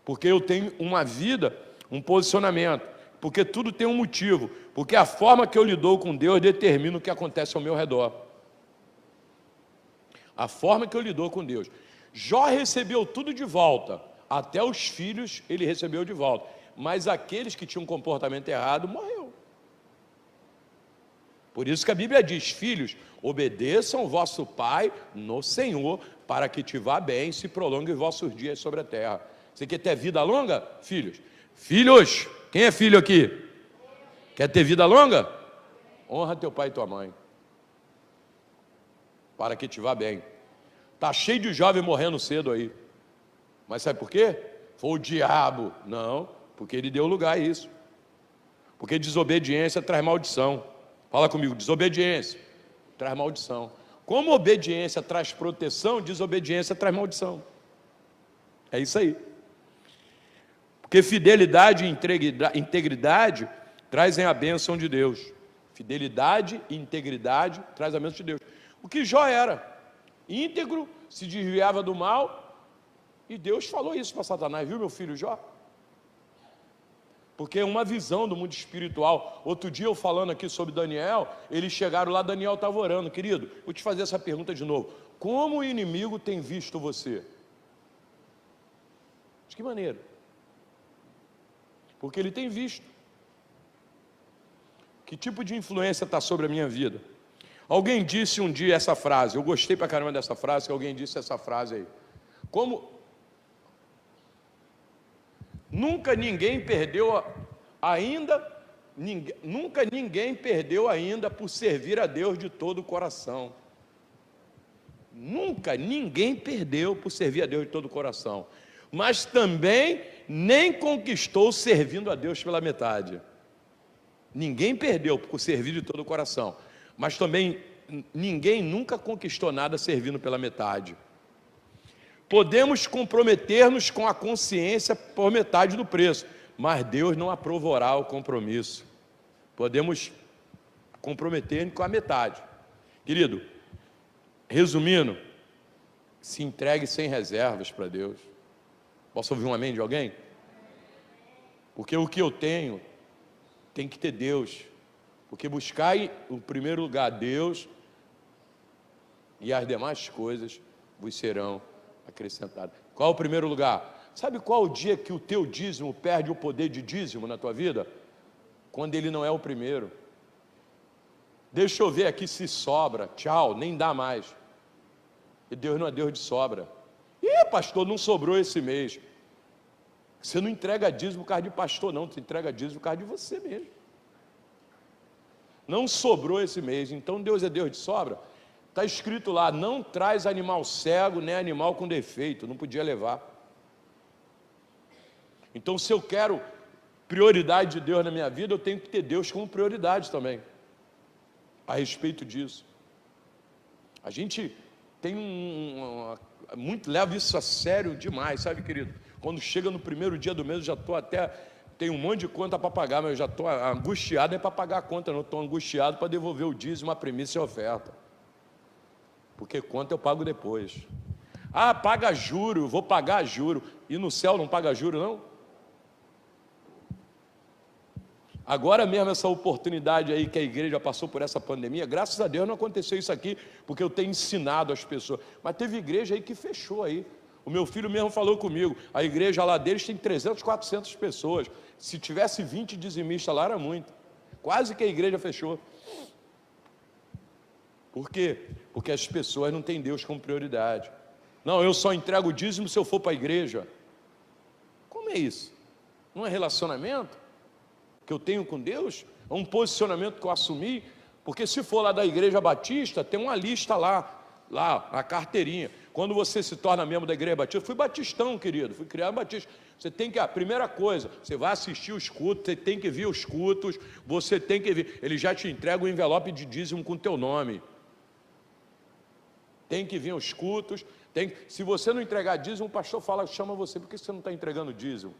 Speaker 1: Porque eu tenho uma vida, um posicionamento. Porque tudo tem um motivo. Porque a forma que eu lido com Deus determina o que acontece ao meu redor. A forma que eu lido com Deus. Jó recebeu tudo de volta. Até os filhos ele recebeu de volta. Mas aqueles que tinham um comportamento errado, morreu. Por isso que a Bíblia diz: filhos, obedeçam o vosso pai no Senhor, para que te vá bem e se prolongue os vossos dias sobre a terra. Você quer ter vida longa, filhos? Filhos, quem é filho aqui? Quer ter vida longa? Honra teu pai e tua mãe, para que te vá bem. Está cheio de jovem morrendo cedo aí. Mas sabe por quê? Foi o diabo. Não, porque ele deu lugar a isso. Porque desobediência traz maldição. Fala comigo, desobediência traz maldição. Como obediência traz proteção, desobediência traz maldição. É isso aí. Porque fidelidade e integridade trazem a bênção de Deus. Fidelidade e integridade trazem a bênção de Deus. O que Jó era? Íntegro, se desviava do mal, e Deus falou isso para Satanás, viu, meu filho Jó? Porque é uma visão do mundo espiritual. Outro dia eu falando aqui sobre Daniel, eles chegaram lá, Daniel estava orando. Querido, vou te fazer essa pergunta de novo: como o inimigo tem visto você? De que maneira? Porque ele tem visto. Que tipo de influência está sobre a minha vida? Alguém disse um dia essa frase, eu gostei pra caramba dessa frase, que alguém disse essa frase aí. Como nunca ninguém perdeu ainda por servir a Deus de todo o coração. Nunca ninguém perdeu por servir a Deus de todo o coração. Mas também nem conquistou servindo a Deus pela metade. Ninguém perdeu por servir de todo o coração. Mas também ninguém nunca conquistou nada servindo pela metade. Podemos comprometer-nos com a consciência por metade do preço, mas Deus não aprovará o compromisso. Podemos comprometer-nos com a metade. Querido, resumindo, se entregue sem reservas para Deus. Posso ouvir um amém de alguém? Porque o que eu tenho tem que ter Deus. Porque buscai em primeiro lugar Deus, e as demais coisas vos serão acrescentadas. Qual é o primeiro lugar? Sabe qual o dia que o teu dízimo perde o poder de dízimo na tua vida? Quando ele não é o primeiro. Deixa eu ver aqui se sobra. Tchau, nem dá mais. E Deus não é Deus de sobra. Ih, pastor, não sobrou esse mês. Você não entrega dízimo por causa de pastor, não. Você entrega dízimo por causa de você mesmo. Não sobrou esse mês, então Deus é Deus de sobra. Está escrito lá: não traz animal cego, nem animal com defeito, não podia levar. Então, se eu quero prioridade de Deus na minha vida, eu tenho que ter Deus como prioridade também, a respeito disso. A gente tem muito leva isso a sério demais, sabe, querido? Quando chega no primeiro dia do mês, eu já estou até... Tem um monte de conta para pagar, mas eu já estou angustiado, é para pagar a conta, não estou angustiado para devolver o dízimo, a primícia e a oferta. Porque conta eu pago depois. Ah, paga juro, vou pagar juro. E no céu não paga juro, não? Agora mesmo essa oportunidade aí que a igreja passou por essa pandemia, graças a Deus não aconteceu isso aqui, porque eu tenho ensinado as pessoas. Mas teve igreja aí que fechou aí. O meu filho mesmo falou comigo, a igreja lá deles tem 300, 400 pessoas. Se tivesse 20 dizimistas lá, era muito. Quase que a igreja fechou. Por quê? Porque as pessoas não têm Deus como prioridade. Não, eu só entrego o dízimo se eu for para a igreja. Como é isso? Não é relacionamento que eu tenho com Deus? É um posicionamento que eu assumi? Porque se for lá da igreja batista, tem uma lista lá, a carteirinha. Quando você se torna membro da Igreja Batista, fui batistão, querido, fui criado batista. Você tem que, a primeira coisa, você vai assistir os cultos, você tem que vir os cultos, você tem que vir. Ele já te entrega um envelope de dízimo com o teu nome. Tem que vir os cultos. Se você não entregar dízimo, o pastor chama você, por que você não está entregando dízimo?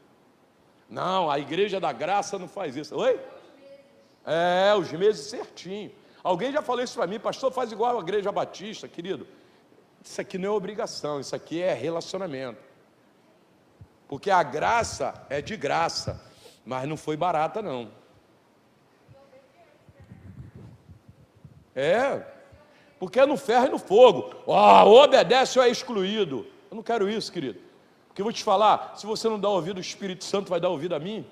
Speaker 1: Não, a Igreja da Graça não faz isso. Oi? Os meses certinho. Alguém já falou isso para mim, pastor, faz igual a Igreja Batista, querido. Isso aqui não é obrigação, isso aqui é relacionamento. Porque a graça é de graça, mas não foi barata não. Porque é no ferro e no fogo. Obedece ou é excluído. Eu não quero isso, querido. Porque eu vou te falar, se você não dá ouvido, o Espírito Santo vai dar ouvido a mim.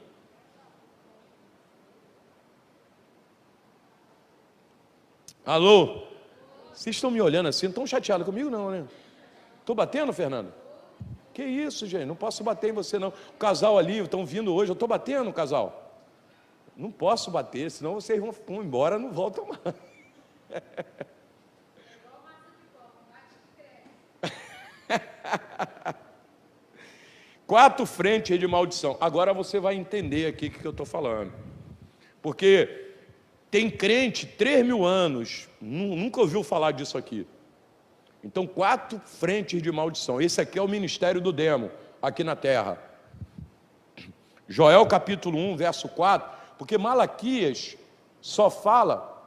Speaker 1: Alô? Vocês estão me olhando assim, não estão chateados comigo não, né? Estou batendo, Fernando? Que isso, gente, não posso bater em você não. O casal ali, estão vindo hoje, eu estou batendo, casal. Não posso bater, senão vocês vão embora, não voltam mais. 4 frentes de maldição. Agora você vai entender aqui o que eu estou falando. Porque tem crente 3.000 anos, nunca ouviu falar disso aqui. Então 4 frentes de maldição. Esse aqui é o ministério do demo, aqui na terra. Joel capítulo 1, verso 4, porque Malaquias só fala,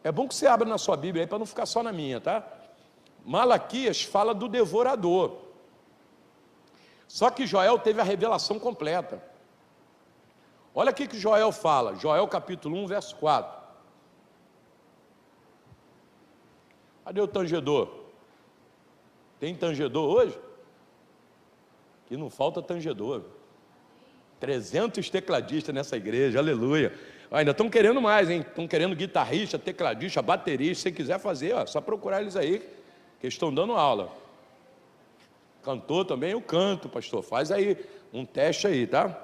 Speaker 1: é bom que você abra na sua Bíblia aí para não ficar só na minha, tá? Malaquias fala do devorador. Só que Joel teve a revelação completa. Olha aqui que Joel fala, Joel capítulo 1, verso 4. Cadê o tangedor? Tem tangedor hoje? Que não falta tangedor. 300 tecladistas nessa igreja, aleluia. Ainda estão querendo mais, hein? Estão querendo guitarrista, tecladista, baterista. Se você quiser fazer, só procurar eles aí, que eles estão dando aula. Cantor também, eu canto, pastor. Faz aí um teste aí, tá?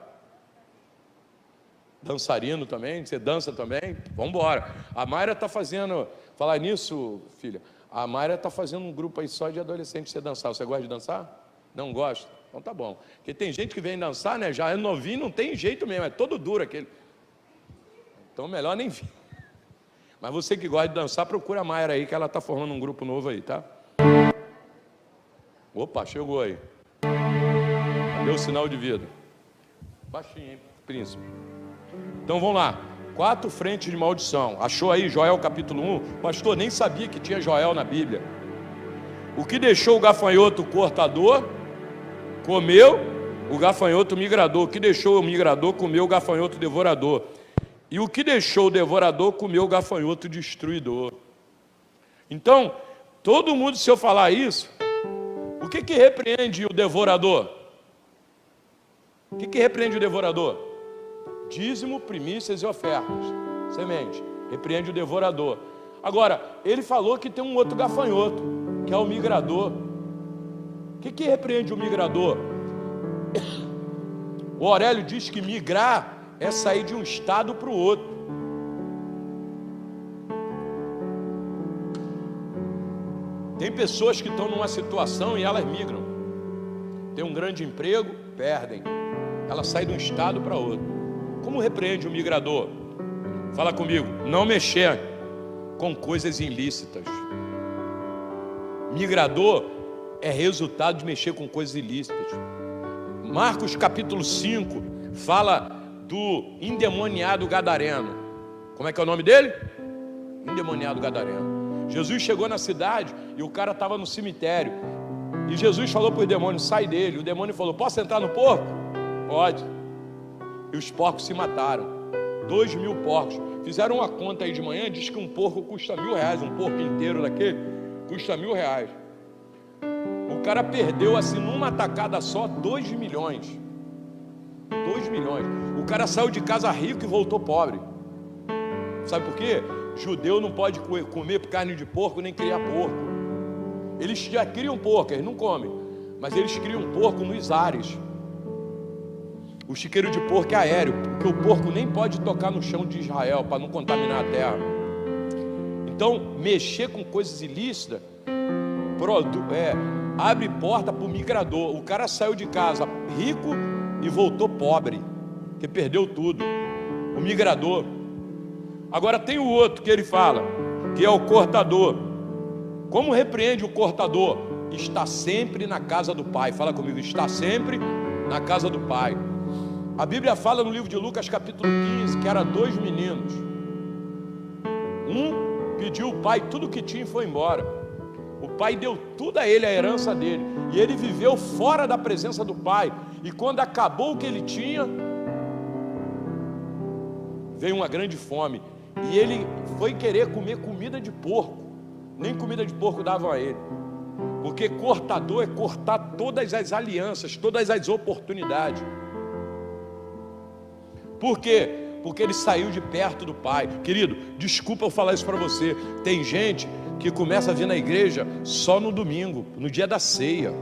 Speaker 1: Dançarino também, você dança também? Vamos embora. A Mayra está fazendo, falar nisso, filha, a Mayra está fazendo um grupo aí só de adolescentes você dançar. Você gosta de dançar? Não gosta? Então tá bom. Porque tem gente que vem dançar, né? Já é novinho, não tem jeito mesmo, é todo duro aquele. Então melhor nem vir. Mas você que gosta de dançar, procura a Mayra aí, que ela está formando um grupo novo aí, tá? Opa, chegou aí. Cadê o sinal de vida? Baixinho, hein, príncipe? Então vamos lá. 4 frentes de maldição. Achou aí Joel capítulo 1? Pastor, nem sabia que tinha Joel na Bíblia. O que deixou o gafanhoto cortador, comeu o gafanhoto migrador. O que deixou o migrador, comeu o gafanhoto devorador. E o que deixou o devorador, comeu o gafanhoto destruidor. Então, todo mundo, se eu falar isso, o que repreende o devorador? O que repreende o devorador? Dízimo, primícias e ofertas. Semente. Repreende o devorador. Agora, ele falou que tem um outro gafanhoto, que é o migrador. O que repreende o migrador? O Aurélio diz que migrar é sair de um estado para o outro. Tem pessoas que estão numa situação e elas migram. Tem um grande emprego, perdem. Ela sai de um estado para outro. Como repreende o migrador? Fala comigo. Não mexer com coisas ilícitas. Migrador é resultado de mexer com coisas ilícitas. Marcos capítulo 5 fala do endemoniado gadareno. Como é que é o nome dele? Endemoniado gadareno. Jesus chegou na cidade e o cara estava no cemitério. E Jesus falou para o demônio, sai dele. O demônio falou, posso entrar no porco? Pode. E os porcos se mataram. 2.000 porcos. Fizeram uma conta aí de manhã, diz que um porco custa R$1.000. Um porco inteiro daquele custa R$1.000. O cara perdeu assim numa tacada só 2 milhões. 2 milhões. O cara saiu de casa rico e voltou pobre. Sabe por quê? Judeu não pode comer carne de porco nem criar porco. Eles já criam porco, eles não comem, mas eles criam porco nos ares. O chiqueiro de porco é aéreo, porque o porco nem pode tocar no chão de Israel para não contaminar a terra. Então, mexer com coisas ilícitas abre porta para o migrador. O cara saiu de casa rico e voltou pobre, que perdeu tudo. O migrador. Agora tem o outro que ele fala, que é o cortador. Como repreende o cortador? Está sempre na casa do Pai. Fala comigo, está sempre na casa do Pai. A Bíblia fala no livro de Lucas capítulo 15 que era 2 meninos. Um pediu o pai tudo que tinha e foi embora. O pai deu tudo a ele, a herança dele, e ele viveu fora da presença do pai. E quando acabou o que ele tinha, veio uma grande fome, e ele foi querer comer comida de porco. Nem comida de porco davam a ele, porque cortador é cortar todas as alianças, todas as oportunidades. Por quê? Porque ele saiu de perto do Pai. Querido, desculpa eu falar isso para você. Tem gente que começa a vir na igreja só no domingo, no dia da ceia.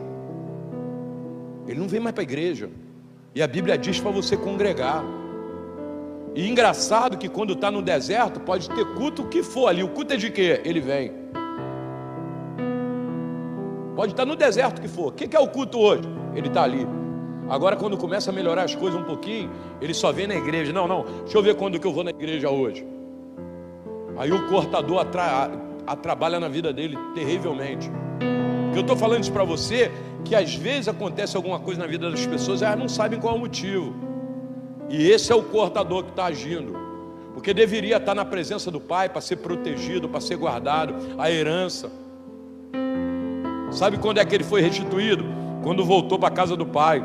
Speaker 1: Ele não vem mais para a igreja. E a Bíblia diz para você congregar. E engraçado que quando está no deserto, pode ter culto o que for ali. O culto é de quê? Ele vem. Pode estar no deserto que for. O que é o culto hoje? Ele está ali. Agora quando começa a melhorar as coisas um pouquinho, ele só vem na igreja. Não, deixa eu ver quando que eu vou na igreja hoje. Aí o cortador atrapalha na vida dele terrivelmente. Eu estou falando isso para você, que às vezes acontece alguma coisa na vida das pessoas e elas não sabem qual é o motivo. E esse é o cortador que está agindo, porque deveria estar na presença do Pai para ser protegido, para ser guardado, a herança. Sabe quando é que ele foi restituído? Quando voltou para a casa do Pai.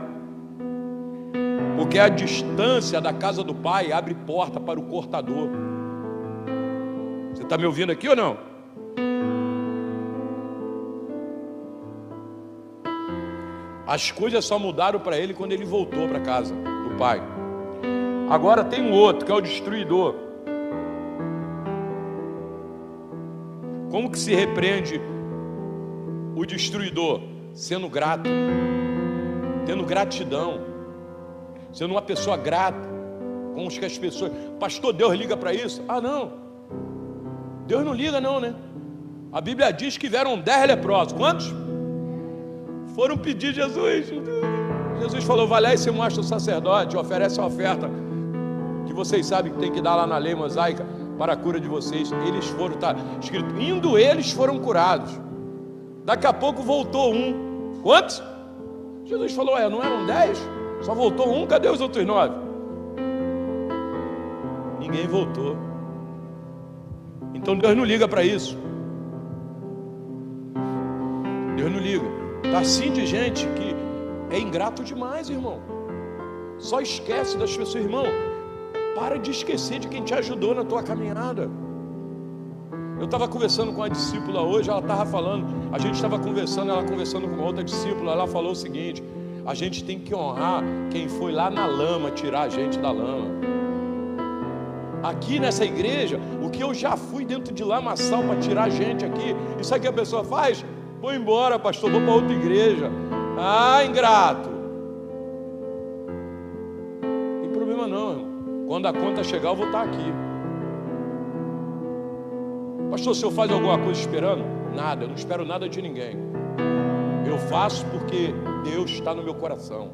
Speaker 1: Porque a distância da casa do Pai abre porta para o cortador. Você está me ouvindo aqui ou não? As coisas só mudaram para ele quando ele voltou para a casa do Pai. Agora tem um outro, que é o destruidor. Como que se repreende o destruidor? Sendo grato, tendo gratidão, sendo uma pessoa grata com os que as pessoas... Pastor, Deus liga para isso? Ah, não, Deus não liga não, né? A Bíblia diz que vieram 10 leprosos. Quantos? Foram pedir Jesus. Jesus falou, vai lá e se mostra o sacerdote, oferece a oferta que vocês sabem que tem que dar lá na lei mosaica para a cura de vocês. Eles foram, está escrito, indo eles foram curados. Daqui a pouco voltou um. Quantos? Jesus falou, não eram 10? Só voltou um, cadê os outros 9? Ninguém voltou. Então Deus não liga para isso. Deus não liga. Está assim de gente que é ingrato demais, irmão. Só esquece das pessoas, irmão. Para de esquecer de quem te ajudou na tua caminhada. Eu estava conversando com uma discípula hoje, ela estava falando, a gente estava conversando, ela conversando com uma outra discípula, ela falou o seguinte: a gente tem que honrar quem foi lá na lama tirar a gente da lama. Aqui nessa igreja, o que eu já fui dentro de lamaçal para tirar a gente aqui, isso aí que a pessoa faz? Vou embora, pastor, vou para outra igreja. Ah, ingrato. Não tem problema não, irmão. Quando a conta chegar eu vou estar aqui. Pastor, se eu faço alguma coisa esperando? Nada, eu não espero nada de ninguém. Eu faço porque Deus está no meu coração.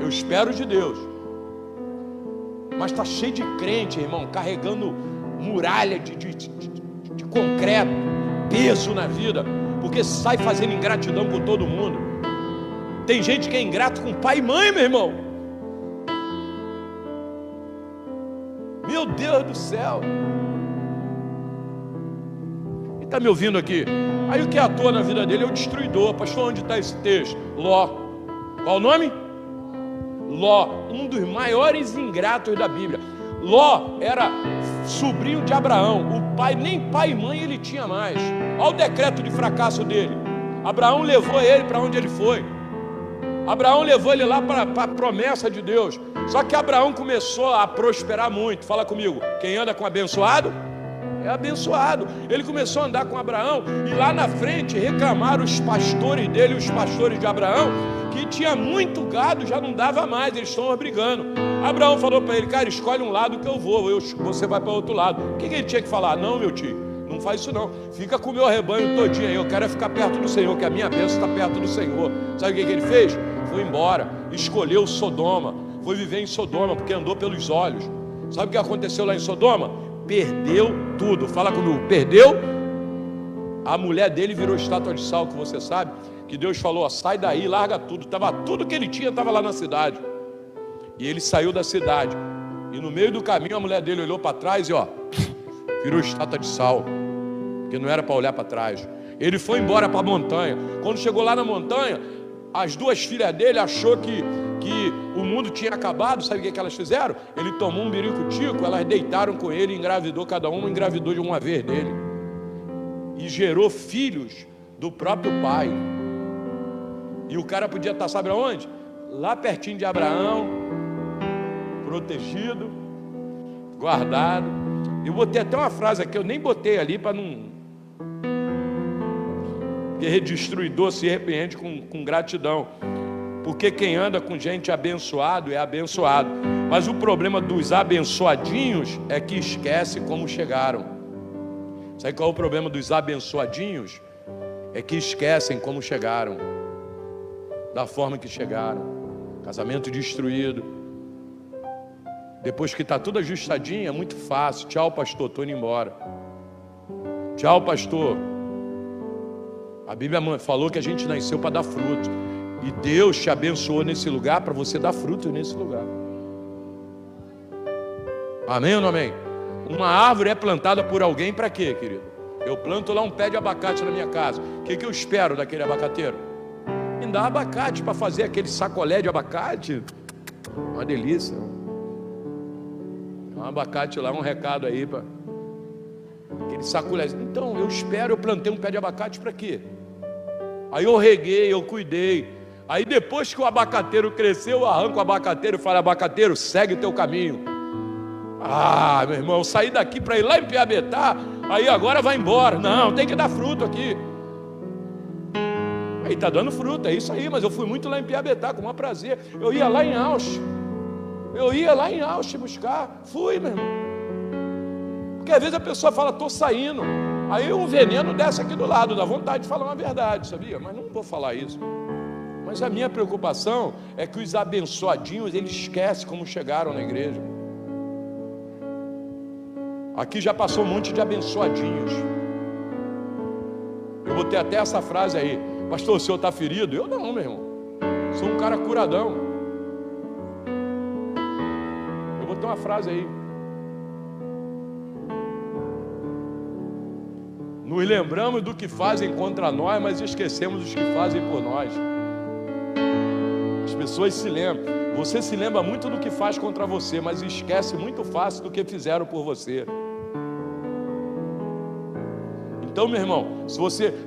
Speaker 1: Eu espero de Deus. Mas está cheio de crente, irmão, carregando muralha de concreto, peso na vida, porque sai fazendo ingratidão com todo mundo. Tem gente que é ingrato com pai e mãe, meu irmão. Meu Deus do céu. Ele está me ouvindo aqui? Aí o que atua na vida dele é o destruidor. Pastor, onde está esse texto? Ló. Qual o nome? Ló, um dos maiores ingratos da Bíblia. Ló era sobrinho de Abraão. O pai, nem pai e mãe ele tinha mais. Olha o decreto de fracasso dele. Abraão levou ele para onde ele foi. Abraão levou ele lá para a promessa de Deus. Só que Abraão começou a prosperar muito. Fala comigo, quem anda com abençoado é abençoado. Ele começou a andar com Abraão, e lá na frente reclamaram os pastores dele, os pastores de Abraão, que tinha muito gado, já não dava mais, eles estão brigando. Abraão falou para ele, cara, escolhe um lado que eu vou, você vai para outro lado. O que ele tinha que falar? Não, meu tio, não faz isso não. Fica com o meu rebanho todinho aí. Eu quero é ficar perto do Senhor, que a minha bênção está perto do Senhor. Sabe o que ele fez? Foi embora, escolheu Sodoma, foi viver em Sodoma, porque andou pelos olhos. Sabe o que aconteceu lá em Sodoma? Perdeu tudo. Fala comigo, perdeu. A mulher dele virou estátua de sal, que você sabe, que Deus falou, ó, sai daí, larga tudo. Tudo que ele tinha estava lá na cidade. E ele saiu da cidade. E no meio do caminho a mulher dele olhou para trás e ó, virou estátua de sal, porque não era para olhar para trás. Ele foi embora para a montanha. Quando chegou lá na montanha, as duas filhas dele achou que o mundo tinha acabado. Sabe o que elas fizeram? Ele tomou um biricutico, elas deitaram com ele, engravidou, cada uma engravidou de uma vez dele, e gerou filhos do próprio pai. E o cara podia estar, sabe aonde? Lá pertinho de Abraão, protegido, guardado. Eu botei até uma frase aqui, eu nem botei ali para não... Porque destruidor se repreende com gratidão. Porque quem anda com gente abençoado é abençoado. Mas o problema dos abençoadinhos é que esquece como chegaram. Sabe qual é o problema dos abençoadinhos? É que esquecem como chegaram, da forma que chegaram. Casamento destruído. Depois que está tudo ajustadinho, é muito fácil. Tchau, pastor, estou indo embora. Tchau, pastor. A Bíblia falou que a gente nasceu para dar fruto. E Deus te abençoou nesse lugar para você dar fruto nesse lugar. Amém ou não amém? Uma árvore é plantada por alguém para quê, querido? Eu planto lá um pé de abacate na minha casa. O que eu espero daquele abacateiro? Me dá abacate para fazer aquele sacolé de abacate. Uma delícia. Um abacate lá, um recado aí para aquele sacolé. Então, eu plantei um pé de abacate para quê? Aí eu reguei, eu cuidei. Aí depois que o abacateiro cresceu, eu arranco o abacateiro e falo, abacateiro, segue o teu caminho. Ah, meu irmão, eu saí daqui para ir lá em Piabetá, aí agora vai embora. Não, tem que dar fruto aqui. Aí está dando fruto, é isso aí, mas eu fui muito lá em Piabetá, com o maior prazer. Eu ia lá em Ausch. Buscar. Fui, meu irmão. Porque às vezes a pessoa fala, estou saindo. Aí um veneno desce aqui do lado, dá vontade de falar uma verdade, sabia? Mas não vou falar isso. Mas a minha preocupação é que os abençoadinhos, eles esquecem como chegaram na igreja. Aqui já passou um monte de abençoadinhos. Eu botei até essa frase aí. Pastor, o senhor está ferido? Eu não, meu irmão. Sou um cara curadão. Eu botei uma frase aí. Nos lembramos do que fazem contra nós, mas esquecemos os que fazem por nós. As pessoas se lembram. Você se lembra muito do que faz contra você, mas esquece muito fácil do que fizeram por você. Então, meu irmão,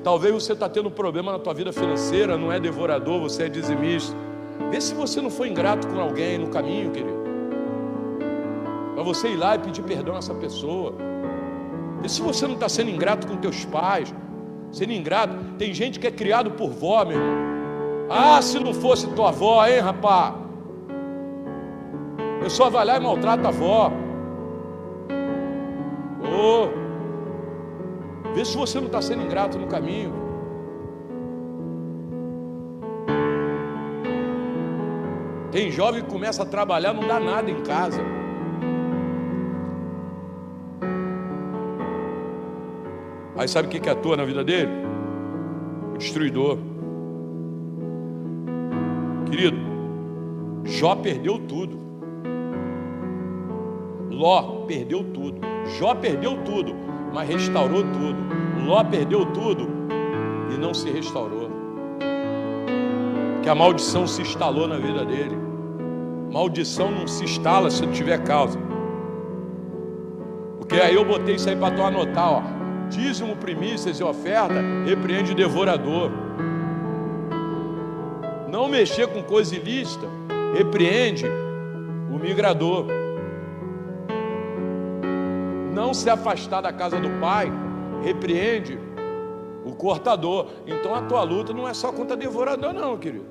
Speaker 1: talvez você está tendo um problema na tua vida financeira, não é devorador, você é dizimista. Vê se você não foi ingrato com alguém no caminho, querido. Para você ir lá e pedir perdão a essa pessoa. Vê se você não está sendo ingrato com teus pais. Sendo ingrato, tem gente que é criado por vó, meu irmão. Ah, se não fosse tua avó, hein, rapá? Eu só vai lá e maltrata a avó. Vê se você não está sendo ingrato no caminho. Tem jovem que começa a trabalhar, não dá nada em casa. Aí sabe o que atua na vida dele? O destruidor. Querido, Jó perdeu tudo. Ló perdeu tudo. Jó perdeu tudo, mas restaurou tudo. Ló perdeu tudo e não se restaurou. Que a maldição se instalou na vida dele. Maldição não se instala se não tiver causa. Porque aí eu botei isso aí para tu anotar, ó. Dízimo, primícias e oferta, repreende o devorador. Não mexer com coisa ilícita, repreende o migrador. Não se afastar da casa do pai, repreende o cortador. Então a tua luta não é só contra devorador não, querido.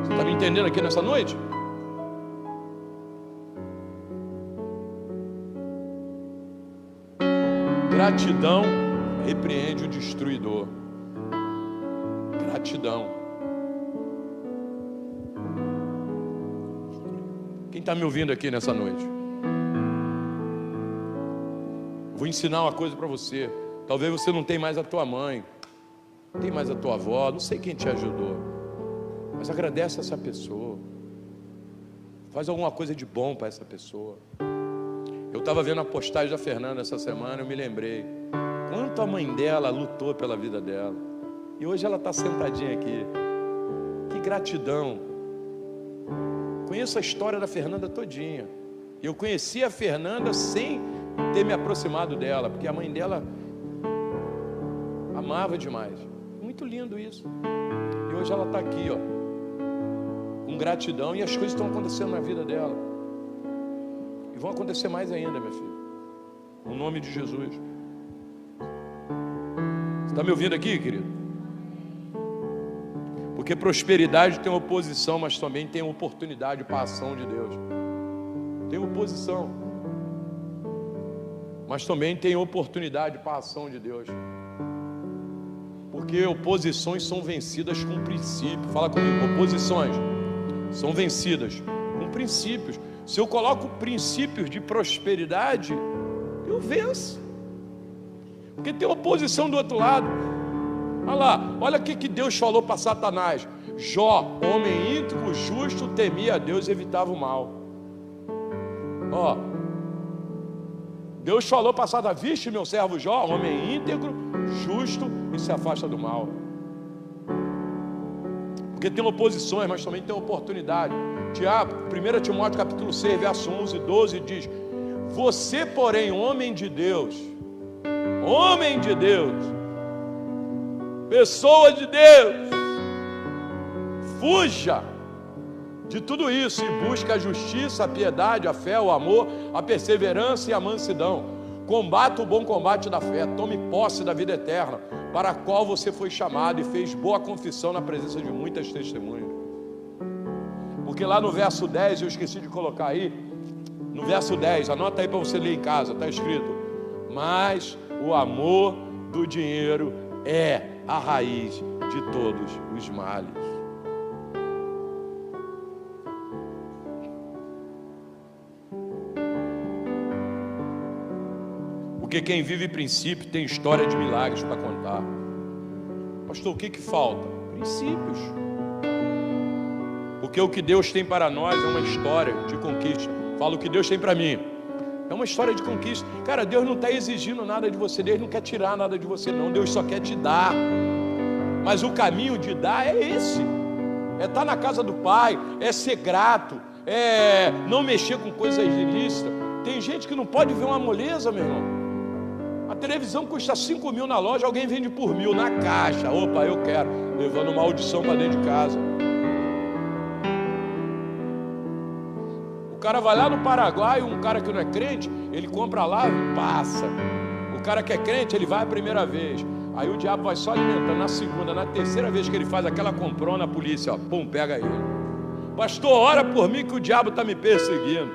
Speaker 1: Você está me entendendo aqui nessa noite? Gratidão repreende o destruidor. Gratidão. Quem está me ouvindo aqui nessa noite? Vou ensinar uma coisa para você. Talvez você não tenha mais a tua mãe, não tem mais a tua avó, não sei quem te ajudou, mas agradece essa pessoa. Faz alguma coisa de bom para essa pessoa. Eu estava vendo a postagem da Fernanda essa semana, eu me lembrei quanto a mãe dela lutou pela vida dela. E hoje ela está sentadinha aqui. Que gratidão. Conheço a história da Fernanda todinha. Eu conheci a Fernanda sem ter me aproximado dela, porque a mãe dela amava demais. Muito lindo isso. E hoje ela está aqui, ó, com gratidão, e as coisas estão acontecendo na vida dela. E vão acontecer mais ainda, minha filha. No nome de Jesus. Você está me ouvindo aqui, querido? Porque prosperidade tem oposição, mas também tem oportunidade para a ação de Deus. Tem oposição, mas também tem oportunidade para a ação de Deus. Porque oposições são vencidas com princípio. Fala comigo, oposições são vencidas com princípios. Se eu coloco princípios de prosperidade, eu venço. Porque tem oposição do outro lado. Olha lá, olha o que Deus falou para Satanás. Jó, homem íntegro, justo, temia a Deus e evitava o mal. Ó, Deus falou para Satanás: viste meu servo Jó, homem íntegro, justo e se afasta do mal. Porque tem oposições, mas também tem oportunidade. 1 Timóteo capítulo 6, verso 11 e 12 diz: você, porém, homem de Deus, pessoa de Deus, fuja de tudo isso e busque a justiça, a piedade, a fé, o amor, a perseverança e a mansidão. Combata o bom combate da fé, tome posse da vida eterna, para a qual você foi chamado e fez boa confissão na presença de muitas testemunhas. Porque lá no verso 10, eu esqueci de colocar aí, no verso 10, anota aí para você ler em casa, está escrito: mas o amor do dinheiro é a raiz de todos os males. Porque quem vive princípio tem história de milagres para contar. Pastor, o que falta? Princípios. Porque o que Deus tem para nós é uma história de conquista. Fala, o que Deus tem para mim é uma história de conquista. Cara, Deus não está exigindo nada de você. Deus não quer tirar nada de você, não. Deus só quer te dar. Mas o caminho de dar é esse. É estar na casa do Pai, é ser grato, é não mexer com coisas ilícitas. Tem gente que não pode ver uma moleza, meu irmão. A televisão custa 5 mil na loja, alguém vende por 1.000 na caixa. Opa, eu quero. Levando maldição para dentro de casa. O cara vai lá no Paraguai, um cara que não é crente, ele compra lá e passa. O cara que é crente, ele vai a primeira vez. Aí o diabo vai só alimentando. Na segunda, na terceira vez que ele faz aquela comprona, a polícia, ó, pum, pega ele. Pastor, ora por mim que o diabo está me perseguindo.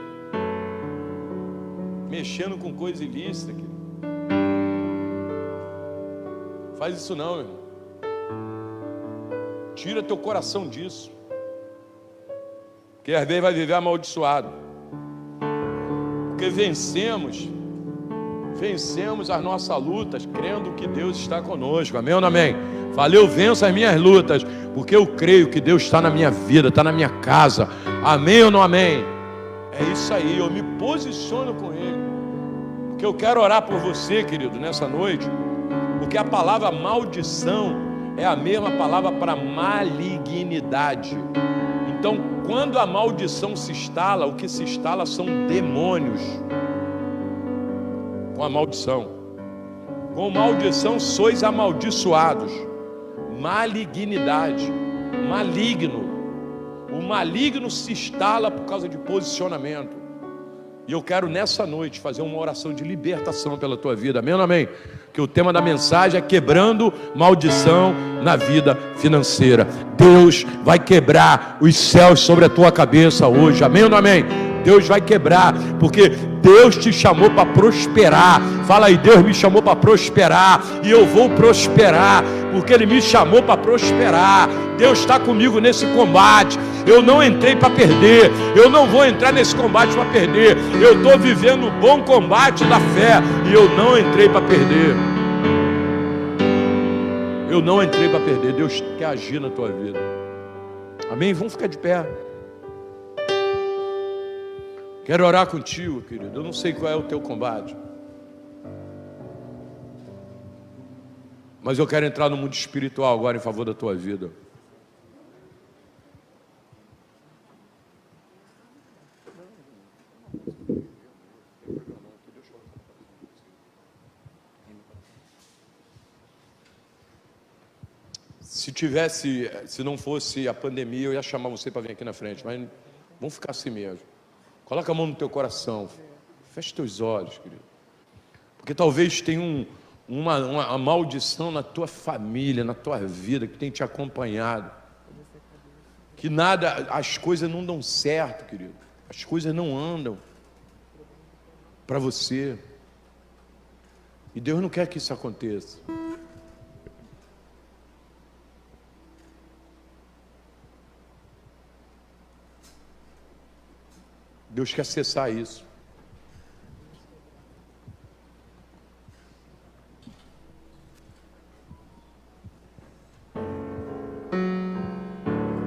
Speaker 1: Mexendo com coisa ilícita, querido. Faz isso não, meu irmão. Tira teu coração disso. Porque às vezes vai viver amaldiçoado. Porque vencemos as nossas lutas, crendo que Deus está conosco. Amém ou não amém? Falei, eu venço as minhas lutas, porque eu creio que Deus está na minha vida, está na minha casa. Amém ou não amém? É isso aí, eu me posiciono com Ele. Porque eu quero orar por você, querido, nessa noite. Porque a palavra maldição é a mesma palavra para malignidade. Então, quando a maldição se instala, o que se instala são demônios. Com a maldição. Com maldição sois amaldiçoados. Malignidade. Maligno. O maligno se instala por causa de posicionamento. E eu quero nessa noite fazer uma oração de libertação pela tua vida. Amém ou não amém? Que o tema da mensagem é quebrando maldição na vida financeira. Deus vai quebrar os céus sobre a tua cabeça hoje. Amém ou não amém? Deus vai quebrar, porque Deus te chamou para prosperar. Fala aí, Deus me chamou para prosperar, e eu vou prosperar, porque Ele me chamou para prosperar. Deus está comigo nesse combate. Eu não entrei para perder, eu não vou entrar nesse combate para perder. Eu estou vivendo o bom combate da fé, e eu não entrei para perder. Eu não entrei para perder. Deus quer agir na tua vida. Amém? Vamos ficar de pé. Quero orar contigo, querido. Eu não sei qual é o teu combate, mas eu quero entrar no mundo espiritual agora em favor da tua vida. Se não fosse a pandemia, eu ia chamar você para vir aqui na frente, mas vamos ficar assim mesmo. Coloca a mão no teu coração, fecha teus olhos, querido, porque talvez tenha uma maldição na tua família, na tua vida, que tem te acompanhado, que as coisas não dão certo, querido, as coisas não andam para você, e Deus não quer que isso aconteça. Deus quer cessar isso.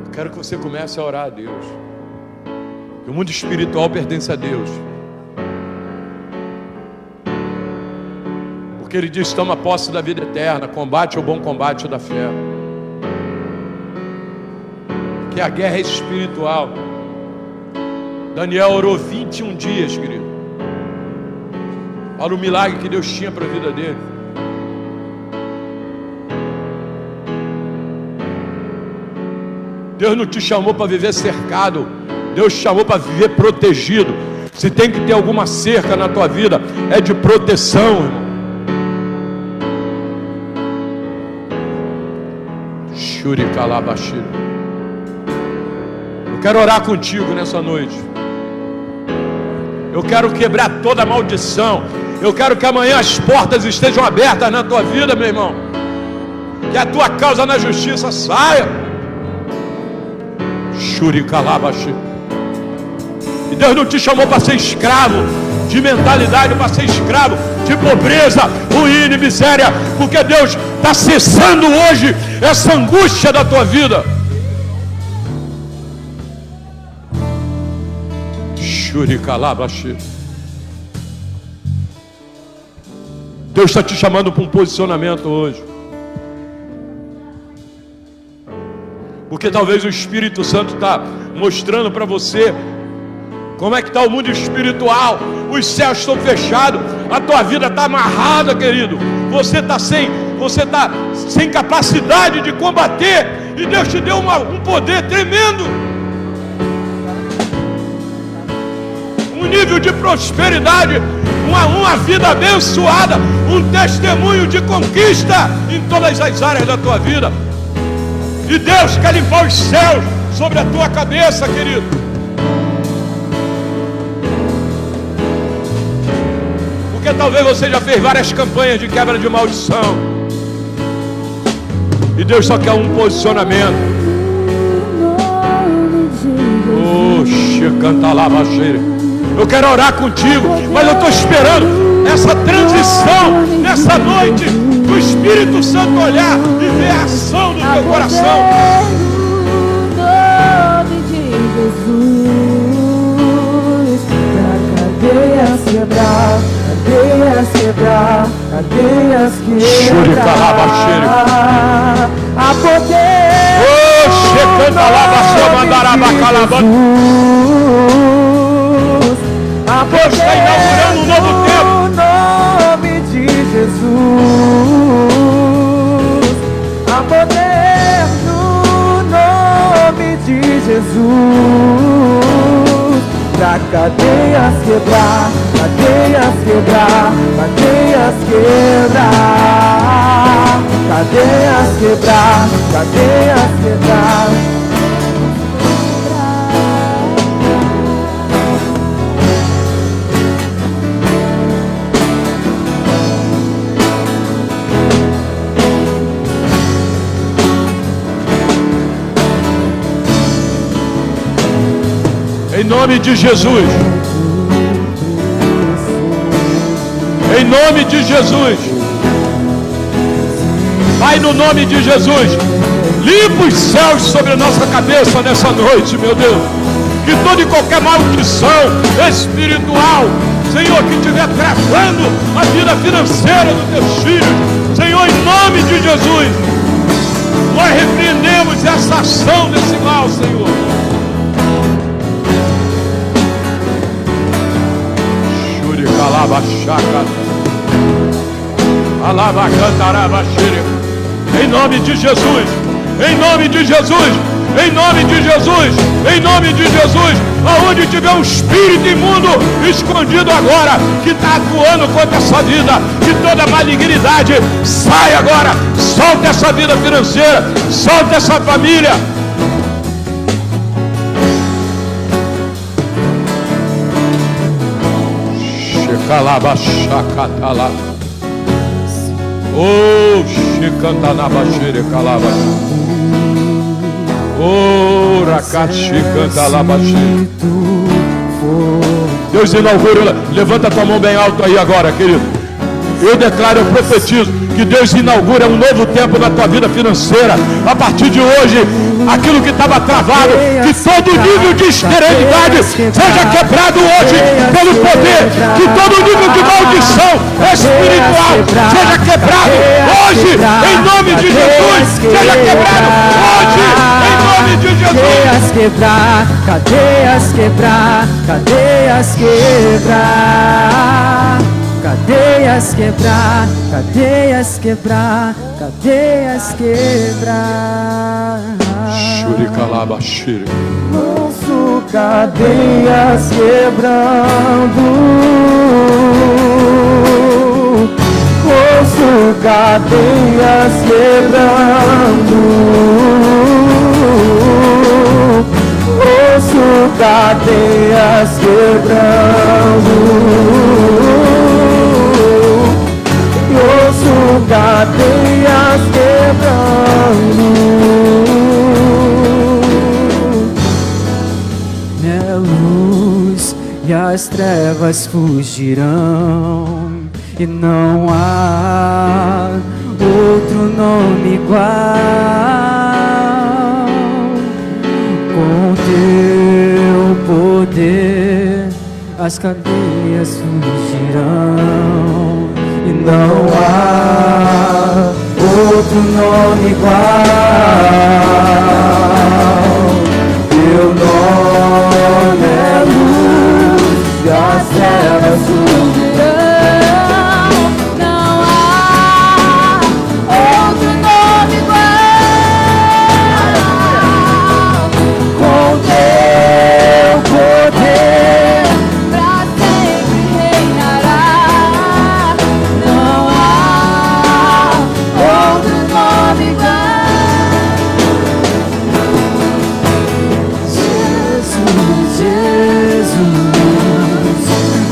Speaker 1: Eu quero que você comece a orar a Deus. O mundo espiritual pertence a Deus. Porque Ele diz: toma posse da vida eterna, combate o bom combate da fé. Que a guerra é espiritual. Daniel orou 21 dias, querido. Olha o milagre que Deus tinha para a vida dele. Deus não te chamou para viver cercado. Deus te chamou para viver protegido. Se tem que ter alguma cerca na tua vida, é de proteção, irmão. Shuri Kalabashi. Eu quero orar contigo nessa noite. Eu quero quebrar toda a maldição. Eu quero que amanhã as portas estejam abertas na tua vida, meu irmão. Que a tua causa na justiça saia. Shurikalabashi. E Deus não te chamou para ser escravo de mentalidade, para ser escravo de pobreza, ruína e miséria. Porque Deus está cessando hoje essa angústia da tua vida. Deus está te chamando para um posicionamento hoje, porque talvez o Espírito Santo está mostrando para você como é que está o mundo espiritual. Os céus estão fechados, a tua vida está amarrada, querido. Você está sem capacidade de combater, e Deus te deu um poder tremendo. Um nível de prosperidade, uma vida abençoada, um testemunho de conquista em todas as áreas da tua vida. E Deus quer limpar os céus sobre a tua cabeça, querido. Porque talvez você já fez várias campanhas de quebra de maldição, e Deus só quer um posicionamento. Canta lá, baixeira. Eu quero orar contigo, mas eu estou esperando essa transição nessa noite, do Espírito Santo olhar e ver a ação do teu coração.
Speaker 2: No nome de Jesus, pra cadeias quebrar, cadeias quebrar, cadeias quebrar. A poder.
Speaker 1: Canta lá, Deus está inaugurando um novo tempo.
Speaker 2: No nome de Jesus, há poder no nome de Jesus, pra cadeias quebrar, cadeias quebrar, cadeias quebrar, cadeias quebrar, cadeias quebrar.
Speaker 1: Em nome de Jesus. Em nome de Jesus. Pai, no nome de Jesus, limpa os céus sobre a nossa cabeça nessa noite, meu Deus. Que toda e qualquer maldição espiritual, Senhor, que estiver travando a vida financeira dos teus filhos, Senhor, em nome de Jesus, nós repreendemos essa ação desse mal, Senhor. Em nome de Jesus, em nome de Jesus, em nome de Jesus, em nome de Jesus, aonde tiver um espírito imundo escondido agora, que está atuando contra essa vida, que toda malignidade sai agora, solta essa vida financeira, solta essa família. Calabachacatala. Oh, Chicantanabachire Calaba. Oh, Racachicantalabaxire. Deus inaugura. Levanta tua mão bem alto aí agora, querido. Eu declaro, eu profetizo que Deus inaugura um novo tempo na tua vida financeira. A partir de hoje, aquilo que estava travado, que todo nível de esterilidade seja quebrado hoje pelo poder, que todo nível de maldição espiritual seja quebrado hoje, em nome de Jesus, seja quebrado hoje, em nome de Jesus.
Speaker 2: Cadeias quebrar, cadeias quebrar, cadeias quebrar. Cadeias quebrar, cadeias quebrar, cadeias quebrar.
Speaker 1: Shuricalabaxire.
Speaker 2: Ouço cadeias quebrando. Ouço cadeias quebrando. Ouço cadeias quebrando. Ouço cadeias quebrando. Minha luz e as trevas fugirão, e não há outro nome igual. Com teu poder as cadeias fugirão, e não há outro nome igual. Teu nome é luz e as trevas fugirão.
Speaker 3: Não há outro nome igual.
Speaker 2: Com teu poder
Speaker 3: Pra sempre reinará. Não há outro nome igual.
Speaker 2: Jesus,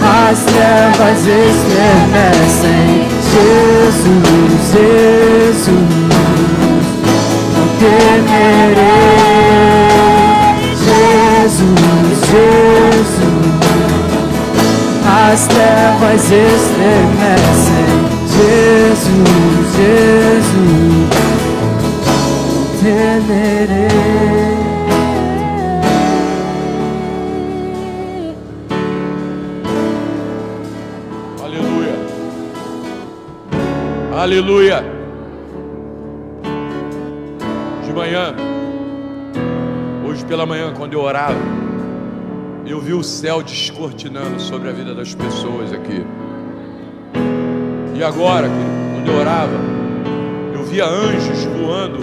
Speaker 2: as trevas estremecem. Jesus, Jesus, não temerei. Jesus, Jesus, as trevas estremecem. Jesus, Jesus, não temerei.
Speaker 1: Aleluia. Aleluia. De manhã, hoje pela manhã, quando eu orava, eu vi o céu descortinando sobre a vida das pessoas aqui. E agora, quando eu orava, eu via anjos voando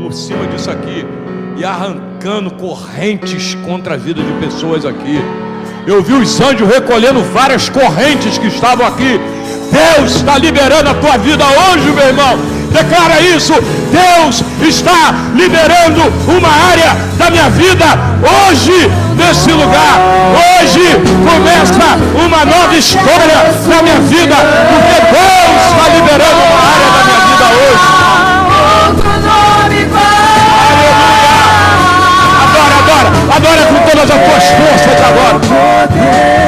Speaker 1: por cima disso aqui e arrancando correntes contra a vida de pessoas aqui. Eu vi os anjos recolhendo várias correntes que estavam aqui. Deus está liberando a tua vida hoje, meu irmão. Declara isso. Deus está liberando uma área da minha vida hoje, nesse lugar. Hoje começa uma nova história na minha vida, porque Deus está liberando uma área da minha vida hoje.
Speaker 3: Outro nome igual.
Speaker 1: Aleluia. Adora, adora, adora com todas as tuas forças.
Speaker 2: poder.